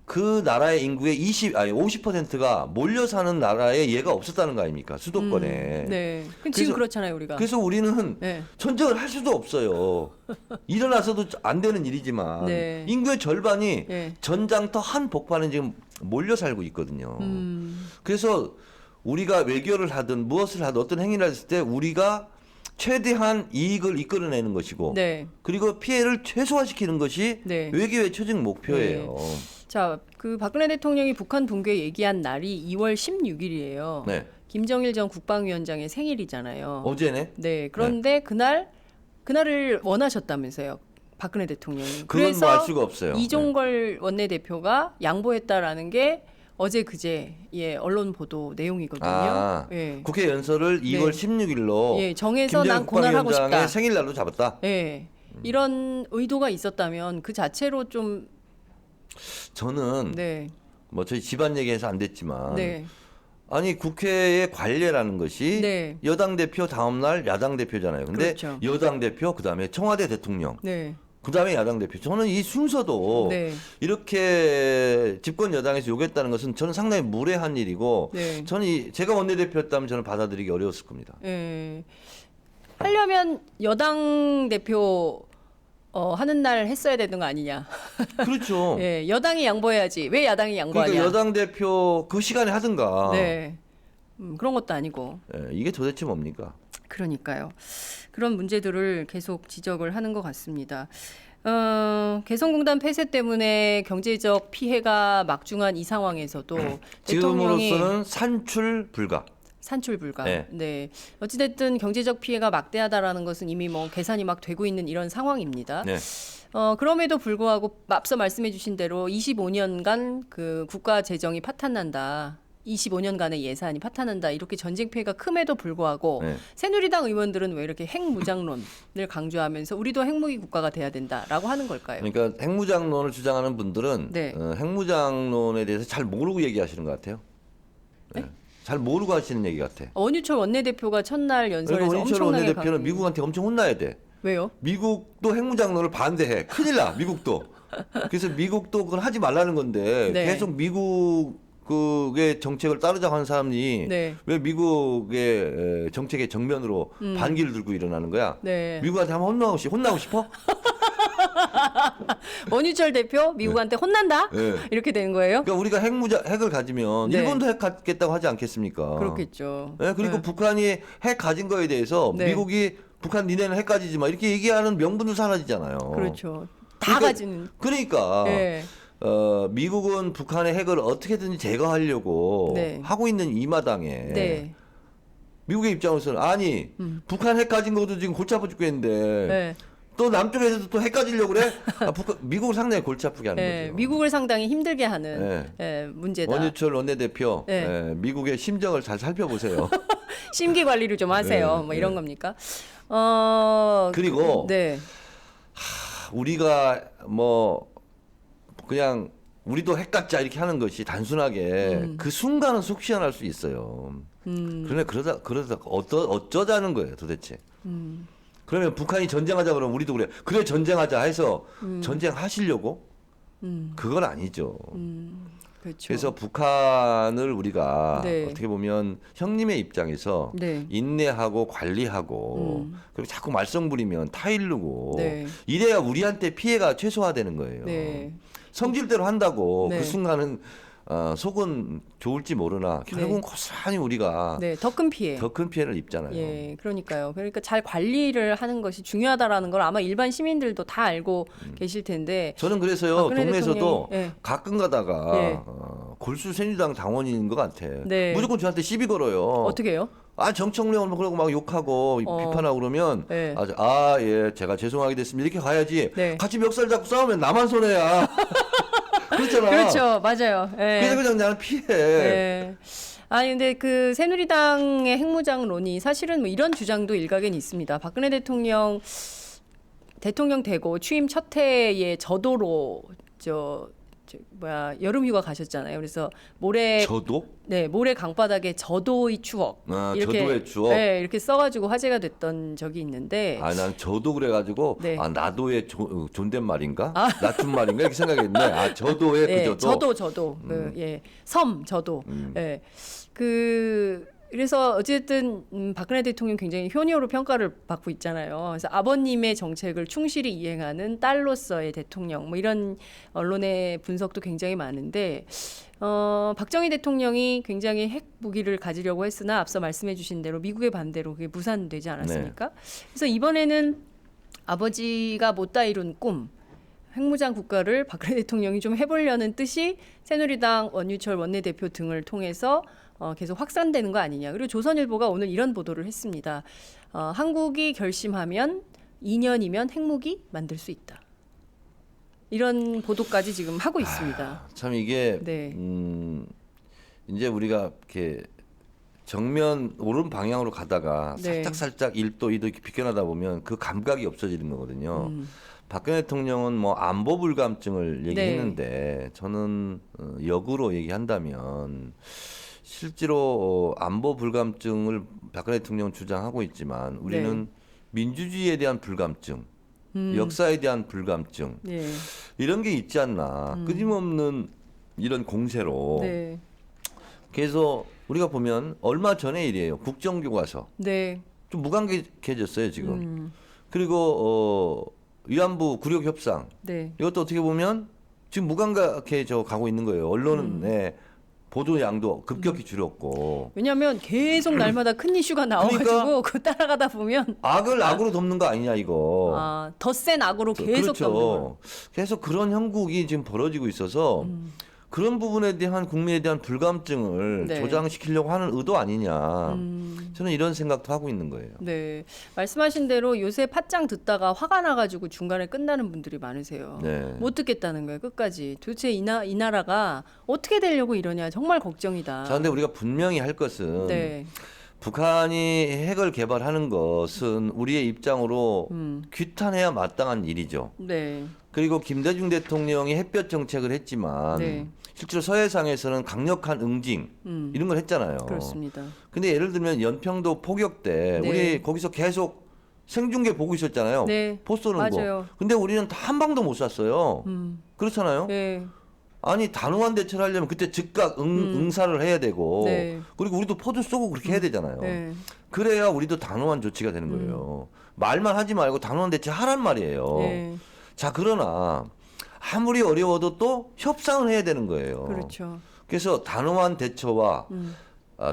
그 나라의 인구의 50%가 몰려 사는 나라에 예가 없었다는 거 아닙니까? 수도권에. 네. 그럼 지금 그렇잖아요, 우리가. 그래서 우리는 네. 전쟁을 할 수도 없어요. 일어나서도 안 되는 일이지만 네. 인구의 절반이 네. 전장터 한 복판에 지금 몰려 살고 있거든요. 그래서 우리가 외교를 하든 무엇을 하든 어떤 행위를 했을 때 우리가 최대한 이익을 이끌어내는 것이고 네. 그리고 피해를 최소화시키는 것이 네. 외교의 최종 목표예요. 자, 그 박근혜 대통령이 북한 붕괴 얘기한 날이 2월 16일이에요. 네. 김정일 전 국방위원장의 생일이잖아요. 어제네. 네. 그런데 그날을 원하셨다면서요. 박근혜 대통령이. 그건 뭐 알 수가 없어요. 이종걸 원내대표가 양보했다라는 게 어제 그제 언론 보도 내용이거든요. 예. 국회 연설을 2월 16일로 예, 정해서 난 고난하고 싶다. 국방위원장의 생일날로 잡았다. 예. 이런 의도가 있었다면 그 자체로 좀 저는 네. 뭐 저희 집안 얘기해서 안 됐지만 네. 아니 국회의 관례라는 것이 여당 대표 다음 날 야당 대표잖아요. 근데 그렇죠. 여당 대표 그다음에 청와대 대통령 네. 그다음에 야당 대표. 저는 이 순서도 네. 이렇게 집권 여당에서 요구했다는 것은 저는 상당히 무례한 일이고 네. 저는 제가 원내대표였다면 저는 받아들이기 어려웠을 겁니다. 예. 하려면 여당 대표 하는 날 했어야 되는 거 아니냐. 그렇죠. 예, 여당이 양보해야지. 왜 야당이 양보하냐. 그러니까 여당 대표 그 시간에 하든가. 네. 그런 것도 아니고. 예, 이게 도대체 뭡니까? 그러니까요. 그런 문제들을 계속 지적을 하는 것 같습니다. 개성공단 폐쇄 때문에 경제적 피해가 막중한 이 상황에서도 대통령이 지금으로서는 산출 불가. 산출 불가. 네. 네. 어찌됐든 경제적 피해가 막대하다라는 것은 이미 뭐 계산이 막 되고 있는 이런 상황입니다. 네. 그럼에도 불구하고 앞서 말씀해주신 대로 25년간 그 국가 재정이 파탄난다. 25년간의 예산이 파탄난다. 이렇게 전쟁 피해가 큼에도 불구하고 네. 새누리당 의원들은 왜 이렇게 핵무장론을 강조하면서 우리도 핵무기 국가가 돼야 된다라고 하는 걸까요? 그러니까 핵무장론을 주장하는 분들은 네. 핵무장론에 대해서 잘 모르고 얘기하시는 것 같아요. 네. 잘 모르고 하시는 얘기 같아. 원유철 원내대표가 첫날 연설에서 그러니까 원유철 엄청나게 원내대표는 미국한테 엄청 혼나야 돼. 왜요? 미국도 핵무장론을 반대해. 큰일 나. 미국도. 그래서 미국도 그건 하지 말라는 건데 네. 계속 미국의 정책을 따르자고 하는 사람이 네. 왜 미국의 정책의 정면으로 반기를 들고 일어나는 거야? 네. 미국한테 한번 혼나고 싶어? 원유철 대표 미국한테 혼난다? 네. 이렇게 되는 거예요? 그러니까 우리가 핵을 가지면 네. 일본도 핵 갖겠다고 하지 않겠습니까? 그렇겠죠. 네, 그리고 네. 북한이 핵 가진 거에 대해서 네. 미국이 북한 니네는 핵 가지지 마 이렇게 얘기하는 명분도 사라지잖아요. 그렇죠. 다 그러니까, 가지는. 그러니까 네. 미국은 북한의 핵을 어떻게든지 제거하려고 네. 하고 있는 이 마당에 네. 미국의 입장으로서는 아니 북한 핵 가진 것도 지금 골치 아파 죽겠는데 네. 또 남쪽에서도 또 핵 가지려고 그래? 미국을 상당히 골치 아프게 하는 네. 거죠. 미국을 상당히 힘들게 하는 문제다. 원유철 원내대표 네. 미국의 심정을 잘 살펴보세요. 심기 관리를 좀 하세요. 네. 뭐 이런 겁니까? 그리고 네. 우리가 뭐 그냥 우리도 핵 갖자 이렇게 하는 것이 단순하게 그 순간은 속 시원할 수 있어요. 그러나 그러다 어쩌자는 거예요 도대체. 그러면 북한이 전쟁하자 그러면 우리도 그래 전쟁하자 해서 전쟁하시려고? 그건 아니죠. 그렇죠. 그래서 북한을 우리가 네. 어떻게 보면 형님의 입장에서 네. 인내하고 관리하고 그리고 자꾸 말썽 부리면 타일르고 네. 이래야 우리한테 피해가 최소화되는 거예요. 네. 성질대로 한다고 네. 그 순간은 속은 좋을지 모르나 결국은 네. 고스란히 우리가 네, 더 큰 피해. 더 큰 피해를 입잖아요. 예, 그러니까요. 그러니까 잘 관리를 하는 것이 중요하다라는 걸 아마 일반 시민들도 다 알고 계실 텐데. 저는 그래서요 박근혜 동네에서도 대통령이, 가끔 가다가 예. 골수 새누리당 당원인 것 같아. 네. 무조건 저한테 시비 걸어요. 어떻게 해요? 정청래원 그러고 막 욕하고 비판하고 그러면 네. 예 제가 죄송하게 됐습니다 이렇게 가야지. 네. 같이 멱살 잡고 싸우면 나만 손해야. 그렇잖아. 그렇죠. 맞아요. 예. 그래서 그냥 나는 피해. 예. 아니 근데 그 새누리당의 핵무장론이 사실은 뭐 이런 주장도 일각엔 있습니다. 박근혜 대통령 되고 취임 첫 해에 저도로 여름휴가 가셨잖아요. 그래서 모래 강바닥에 저도의 추억 이렇게 저도의 추억. 네, 이렇게 써가지고 화제가 됐던 적이 있는데. 난 저도 그래가지고 네. 나도의 존댓말인가 낮춤말인가 이렇게 생각했네. 저도의 네, 그 저도. 섬 저도. 예. 그래서 어쨌든 박근혜 대통령 굉장히 효녀로 평가를 받고 있잖아요. 그래서 아버님의 정책을 충실히 이행하는 딸로서의 대통령 뭐 이런 언론의 분석도 굉장히 많은데 박정희 대통령이 굉장히 핵 무기를 가지려고 했으나 앞서 말씀해 주신 대로 미국의 반대로 그게 무산되지 않았습니까? 그래서 이번에는 아버지가 못다 이룬 꿈 핵무장 국가를 박근혜 대통령이 좀 해보려는 뜻이 새누리당 원유철 원내대표 등을 통해서 계속 확산되는 거 아니냐. 그리고 조선일보가 오늘 이런 보도를 했습니다. 한국이 결심하면 2년이면 핵무기 만들 수 있다. 이런 보도까지 지금 하고 있습니다. 참 이게 네. 이제 우리가 이렇게 정면 오른 방향으로 가다가 네. 살짝 1도 2도 이렇게 비껴나다 보면 그 감각이 없어지는 거거든요. 박근혜 대통령은 뭐 안보 불감증을 얘기했는데 저는 역으로 얘기한다면 실제로 안보 불감증을 박근혜 대통령은 주장하고 있지만 우리는 민주주의에 대한 불감증 역사에 대한 불감증 네. 이런 게 있지 않나. 끊임없는 이런 공세로. 네. 그래서 우리가 보면 얼마 전의 일이에요. 국정교과서. 네. 좀 무관계해졌어요 지금. 그리고 위안부 굴욕 협상. 네. 이것도 어떻게 보면 지금 무관계해져 가고 있는 거예요. 언론의 보도 양도 급격히 줄였고. 왜냐하면 계속 날마다 큰 이슈가 나와가지고 그러니까 그 따라가다 보면 악을 악으로 덮는 거 아니냐 이거. 더 센 악으로 계속 덮는 거. 그렇죠. 그래서 그런 형국이 지금 벌어지고 있어서 그런 부분에 대한 국민에 대한 불감증을 네. 조장시키려고 하는 의도 아니냐. 저는 이런 생각도 하고 있는 거예요. 네, 말씀하신 대로 요새 팟짱 듣다가 화가 나가지고 중간에 끝나는 분들이 많으세요. 네. 못 듣겠다는 거예요, 끝까지. 도대체 이 나라가 어떻게 되려고 이러냐, 정말 걱정이다. 자, 근데 우리가 분명히 할 것은 네, 북한이 핵을 개발하는 것은 우리의 입장으로 규탄해야 마땅한 일이죠. 네, 그리고 김대중 대통령이 햇볕 정책을 했지만 네. 실제로 서해상에서는 강력한 응징 이런 걸 했잖아요. 그렇습니다. 근데 예를 들면 연평도 포격 때 네. 우리 거기서 계속 생중계 보고 있었잖아요. 네, 포 쏘는 맞아요. 거. 근데 우리는 다 한 방도 못 쐈어요. 그렇잖아요. 네, 아니 단호한 대처를 하려면 그때 즉각 응사를 해야 되고 네. 그리고 우리도 포도 쏘고 그렇게 해야 되잖아요. 네. 그래야 우리도 단호한 조치가 되는 거예요. 말만 하지 말고 단호한 대처 하란 말이에요. 네. 자, 그러나 아무리 어려워도 또 협상을 해야 되는 거예요. 그렇죠. 그래서 단호한 대처와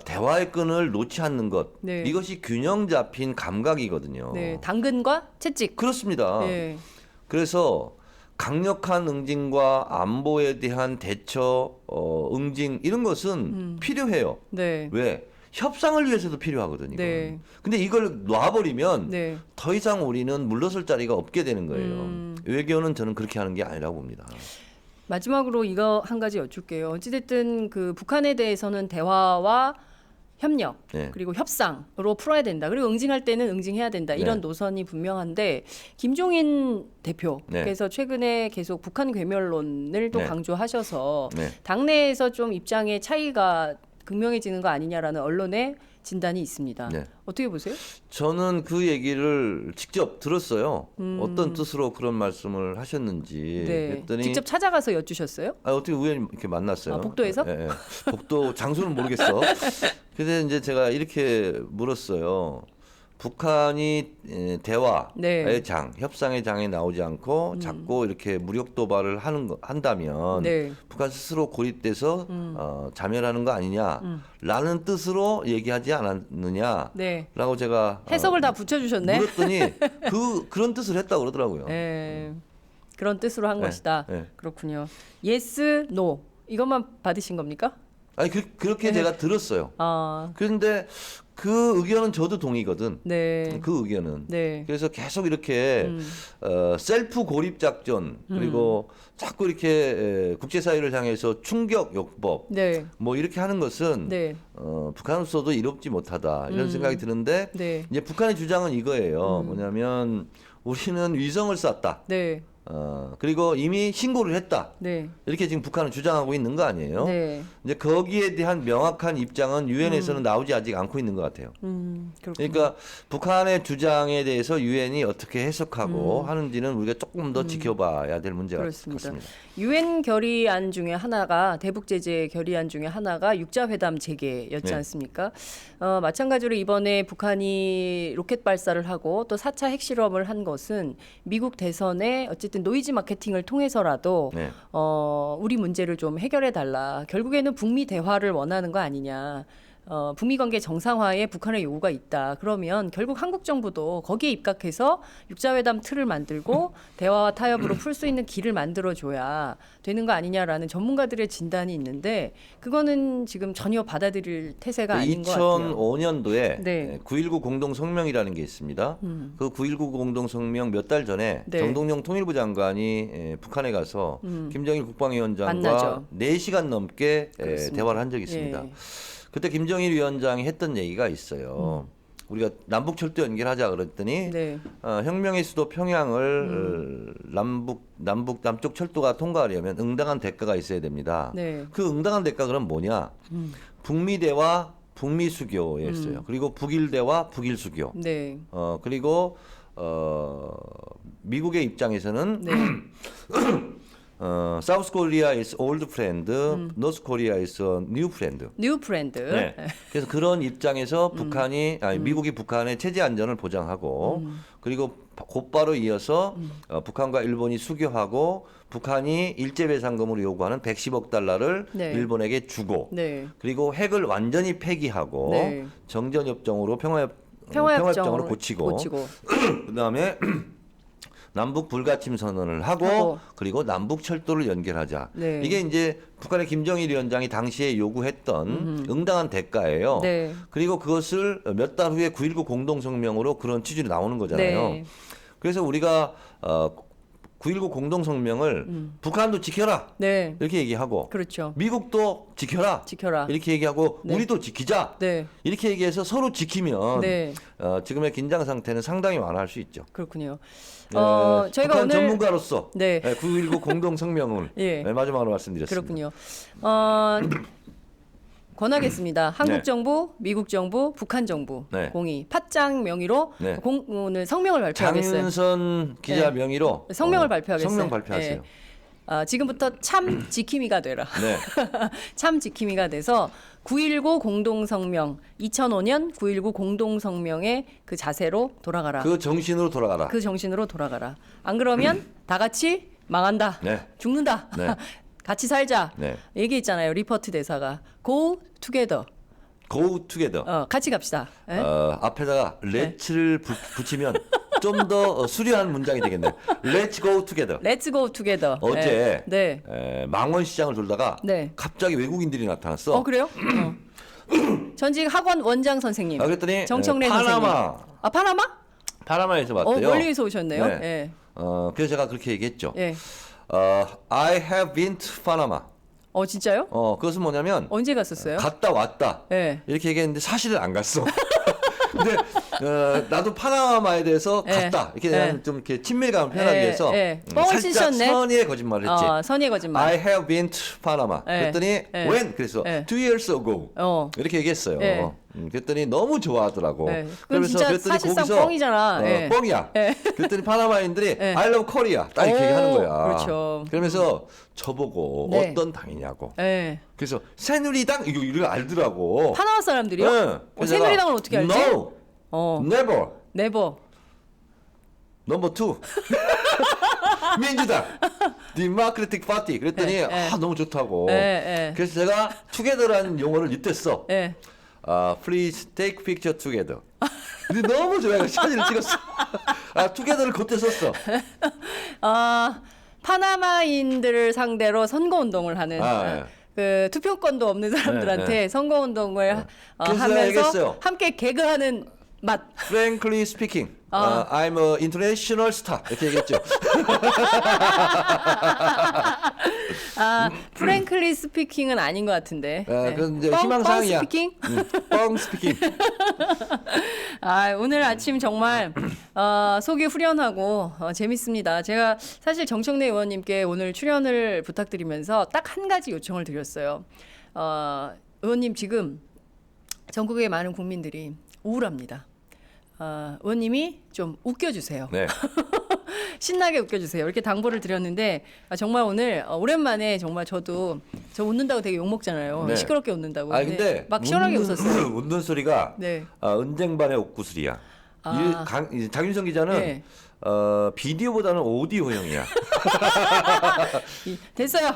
대화의 끈을 놓지 않는 것, 네. 이것이 균형 잡힌 감각이거든요. 네, 당근과 채찍. 그렇습니다. 네, 그래서 강력한 응징과 안보에 대한 대처, 응징 이런 것은 필요해요. 네, 왜? 협상을 위해서도 필요하거든요. 네. 근데 이걸 놔버리면 네. 더 이상 우리는 물러설 자리가 없게 되는 거예요. 외교는 저는 그렇게 하는 게 아니라고 봅니다. 마지막으로 이거 한 가지 여쭐게요. 어찌됐든 그 북한에 대해서는 대화와 협력 네. 그리고 협상으로 풀어야 된다. 그리고 응징할 때는 응징해야 된다. 이런 네. 노선이 분명한데 김종인 대표께서 네. 최근에 계속 북한 괴멸론을 또 네. 강조하셔서 네. 당내에서 좀 입장의 차이가 극명해지는 거 아니냐라는 언론의 진단이 있습니다. 네. 어떻게 보세요? 저는 그 얘기를 직접 들었어요. 어떤 뜻으로 그런 말씀을 하셨는지. 네. 했더니 직접 찾아가서 여쭈셨어요? 어떻게 우연히 이렇게 만났어요. 아, 복도에서? 예, 예. 복도 장소는 모르겠어. 근데 이제 제가 이렇게 물었어요. 북한이 대화의 네. 장, 협상의 장에 나오지 않고 자꾸 이렇게 무력 도발을 한다면 네. 북한 스스로 고립돼서 자멸하는 거 아니냐라는 뜻으로 얘기하지 않았느냐라고 네. 제가 해석을 다 붙여주셨네. 물었더니 그런 뜻을 했다고 그러더라고요. 네. 그런 뜻으로 한 네, 것이다. 네. 그렇군요. yes, no 이것만 받으신 겁니까? 아니 그렇게 제가 들었어요. 아, 그런데 그 의견은 저도 동의거든. 네. 그 의견은. 네. 그래서 계속 이렇게 셀프 고립 작전 그리고 자꾸 이렇게 국제사회를 향해서 충격 요법 네. 뭐 이렇게 하는 것은 네. 북한으로서도 이롭지 못하다 이런 생각이 드는데 네. 이제 북한의 주장은 이거예요. 뭐냐면 우리는 위성을 쐈다. 네. 그리고 이미 신고를 했다. 네. 이렇게 지금 북한은 주장하고 있는 거 아니에요? 네. 이제 거기에 대한 명확한 입장은 유엔에서는 나오지 아직 않고 있는 것 같아요. 그렇군요. 그러니까 북한의 주장에 대해서 유엔이 어떻게 해석하고 하는지는 우리가 조금 더 지켜봐야 될 문제가 그렇습니다. 같습니다. 유엔 결의안 중에 하나가 대북 제재 결의안 중에 하나가 육자회담 재개였지 네. 않습니까? 마찬가지로 이번에 북한이 로켓 발사를 하고 또 4차 핵실험을 한 것은 미국 대선에 어쨌든 노이즈 마케팅을 통해서라도 네. 우리 문제를 좀 해결해 달라. 결국에는 북미 대화를 원하는 거 아니냐. 북미 관계 정상화에 북한의 요구가 있다. 그러면 결국 한국 정부도 거기에 입각해서 육자회담 틀을 만들고 대화와 타협으로 풀 수 있는 길을 만들어줘야 되는 거 아니냐라는 전문가들의 진단이 있는데 그거는 지금 전혀 받아들일 태세가 아닌 것 같아요. 2005년도에 네. 9.19 공동성명이라는 게 있습니다. 그 9.19 공동성명 몇 달 전에 네. 정동영 통일부 장관이 북한에 가서 김정일 국방위원장과 만나죠. 4시간 넘게 그렇습니다. 대화를 한 적이 있습니다. 예. 그때 김정일 위원장이 했던 얘기가 있어요. 우리가 남북철도 연결하자 그랬더니 네. 혁명의 수도 평양을 남쪽 철도가 통과하려면 응당한 대가가 있어야 됩니다. 네. 그 응당한 대가 그럼 뭐냐? 북미대와 북미수교였어요. 그리고 북일대와 북일수교. 네. 그리고 미국의 입장에서는 네. South Korea is old friend, North Korea is a new friend. 뉴 프렌드. 네. 그래서 그런 입장에서 미국이 북한의 체제 안전을 보장하고 그리고 곧바로 이어서 북한과 일본이 수교하고 북한이 일제배상금으로 요구하는 110억 달러를 네. 일본에게 주고 네. 그리고 핵을 완전히 폐기하고 네. 정전협정으로 평화협정으로 고치고 그다음에 남북 불가침 선언을 하고 그리고 남북 철도를 연결하자. 네. 이게 이제 북한의 김정일 위원장이 당시에 요구했던 응당한 대가예요. 네. 그리고 그것을 몇 달 후에 9.19 공동성명으로 그런 취지로 나오는 거잖아요. 네. 그래서 우리가 9.19 공동성명을 북한도 지켜라. 네. 이렇게 얘기하고 그렇죠. 미국도 지켜라. 이렇게 얘기하고 네. 우리도 지키자. 네. 이렇게 얘기해서 서로 지키면 네. 지금의 긴장 상태는 상당히 완화할 수 있죠. 그렇군요. 네, 저희가 북한 오늘 전문가로서 네. 9.19 공동성명을 예. 마지막으로 말씀드렸습니다. 그렇군요. 권하겠습니다. 한국 정부, 미국 정부, 북한 정부 네. 공의 팟짱 명의로 네. 오늘 성명을 발표하겠어요. 장윤선 기자 네. 명의로 성명을 발표하겠어요. 성명 발표하세요. 지금부터 참 지킴이가 되라. 네. 참 지킴이가 돼서 9.19 공동성명 2005년 9.19 공동성명의 그 자세로 돌아가라. 그 정신으로 돌아가라. 그 정신으로 돌아가라. 안 그러면 다 같이 망한다. 네. 죽는다. 네. 같이 살자. 네. 얘기했잖아요. 리퍼트 대사가 Go together. Go together. 같이 갑시다. 예? 앞에다가 let's를 붙이면 좀 더 수려한 문장이 되겠네요. Let's go together. Let's go together. 어제 네. 망원시장을 돌다가 네. 갑자기 외국인들이 나타났어. 그래요? 전직 학원 원장 선생님. 그랬더니 정청래 파나마. 선생님. 파나마? 파나마에서 왔대요. 멀리에서 오셨네요. 네. 예. 그래서 제가 그렇게 얘기했죠. 예. I have been to Panama. 진짜요? 그것은 뭐냐면 언제 갔었어요? 갔다 왔다. 예. 이렇게 얘기했는데 사실은 안 갔어. 근데 나도 파나마에 대해서 갔다. 이렇게 대한 좀 이렇게 친밀감을 표현하기 위해서 뻥을 살짝 치셨네. 선의의 거짓말을 했지. 선의의 거짓말. I have been to Panama. 그랬더니 when? 그래서 2 years ago. 이렇게 얘기했어요. 그랬더니 너무 좋아하더라고. 그럼 진짜 사실상 뻥이잖아. 뻥이야. 그랬더니 파나마인들이 I love Korea. 딱 이렇게 얘기하는 거야. 그렇죠. 그러면서 저보고 어떤 당이냐고. 그래서 새누리당 이거 알더라고. 파나마 사람들이요? 새누리당을 어떻게 알지? No, never. Never. 넘버 2. 민주당. Democratic Party. 그랬더니 너무 좋다고. 그래서 제가 together라는 용어를 이때써. Please take picture together. 근데 너무 좋아요. 사진을 찍었어. together를 그때 썼어. 파나마인들을 상대로 선거운동을 하는 그 투표권도 없는 사람들한테 선거운동을 하면서 얘기했어요. 함께 개그하는 맛. Frankly speaking, I'm a international star. 이렇게 얘기했죠. 프랭클리 스피킹은 아닌 것 같은데. 그건 이제 희망사항이야. 뻥 스피킹? 뻥 스피킹. 오늘 아침 정말 속이 후련하고 재밌습니다. 제가 사실 정청래 의원님께 오늘 출연을 부탁드리면서 딱 한 가지 요청을 드렸어요. 의원님 지금 전국의 많은 국민들이 우울합니다. 의원님이 좀 웃겨주세요. 네. 신나게 웃겨주세요. 이렇게 당부를 드렸는데 정말 오늘 오랜만에 정말 저 웃는다고 되게 욕먹잖아요. 네. 시끄럽게 웃는다고. 근데 막 시원하게 웃었어요. 웃는 소리가 은쟁반의 옥구슬이야. 장윤성 기자는 비디오보다는 오디오형이야. 됐어요.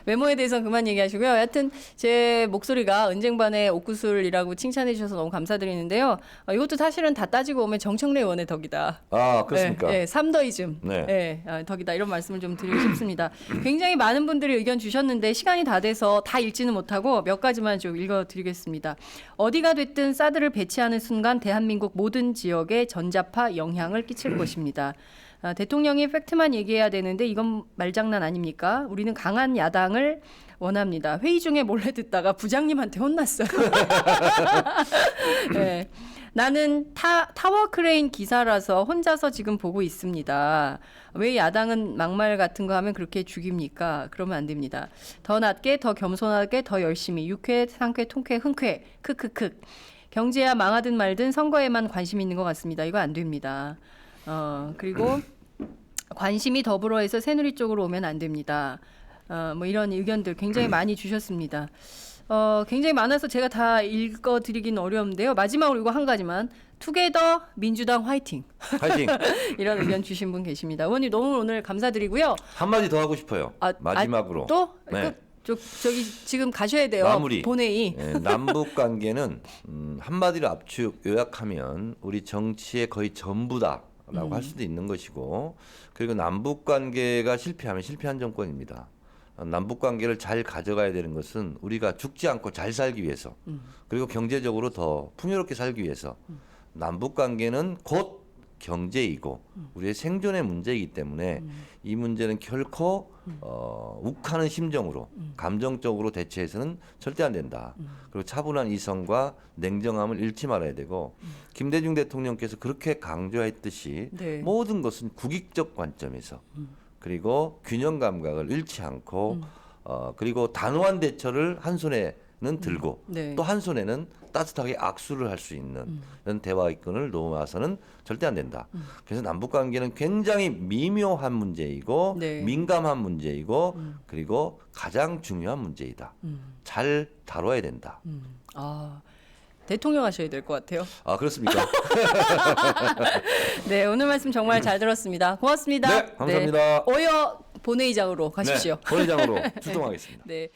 외모에 대해서는 그만 얘기하시고요. 하여튼 제 목소리가 은쟁반의 옥구슬이라고 칭찬해 주셔서 너무 감사드리는데요. 이것도 사실은 다 따지고 보면 정청래 의원의 덕이다. 그렇습니까? 삼더이즘. 덕이다. 이런 말씀을 좀 드리고 싶습니다. 굉장히 많은 분들이 의견 주셨는데 시간이 다 돼서 다 읽지는 못하고 몇 가지만 좀 읽어드리겠습니다. 어디가 됐든 사드를 배치하는 순간 대한민국 모든 지역에 전자파 영향을 끼칠 것입니다. 대통령이 팩트만 얘기해야 되는데 이건 말장난 아닙니까? 우리는 강한 야당을 원합니다. 회의 중에 몰래 듣다가 부장님한테 혼났어요. 나는 타워 크레인 기사라서 혼자서 지금 보고 있습니다. 왜 야당은 막말 같은 거 하면 그렇게 죽입니까? 그러면 안 됩니다. 더 낮게, 더 겸손하게, 더 열심히. 유쾌, 상쾌, 통쾌, 흥쾌. 크크크. 경제야 망하든 말든 선거에만 관심 있는 것 같습니다. 이거 안 됩니다. 그리고 관심이 더불어해서 새누리 쪽으로 오면 안 됩니다. 뭐 이런 의견들 굉장히 많이 주셨습니다. 굉장히 많아서 제가 다 읽어드리긴 어려운데요. 마지막으로 이거 한 가지만. 투게더 민주당 화이팅. 화이팅. 이런 의견 주신 분 계십니다. 의원님 너무 오늘 감사드리고요. 한마디 더 하고 싶어요. 마지막으로. 또? 네. 저기 지금 가셔야 돼요. 마무리. 본회의. 네, 남북 관계는 한마디로 압축 요약하면 우리 정치의 거의 전부다라고 할 수도 있는 것이고, 그리고 남북 관계가 실패하면 실패한 정권입니다. 남북 관계를 잘 가져가야 되는 것은 우리가 죽지 않고 잘 살기 위해서, 그리고 경제적으로 더 풍요롭게 살기 위해서. 남북 관계는 곧 경제이고 우리의 생존의 문제이기 때문에 이 문제는 결코 욱하는 심정으로 감정적으로 대처해서는 절대 안 된다. 그리고 차분한 이성과 냉정함을 잃지 말아야 되고, 김대중 대통령께서 그렇게 강조했듯이 네. 모든 것은 국익적 관점에서, 그리고 균형 감각을 잃지 않고 그리고 단호한 대처를 한 손에는 들고 네. 또 한 손에는 따뜻하게 악수를 할 수 있는 이런 대화 이권을 놓아서는 절대 안 된다. 그래서 남북 관계는 굉장히 미묘한 문제이고 네. 민감한 문제이고 그리고 가장 중요한 문제이다. 잘 다뤄야 된다. 대통령 하셔야 될 것 같아요. 아, 그렇습니까? 네, 오늘 말씀 정말 잘 들었습니다. 고맙습니다. 네, 감사합니다. 오여 본회의장으로 가십시오. 네, 본회의장으로 출동하겠습니다. 네.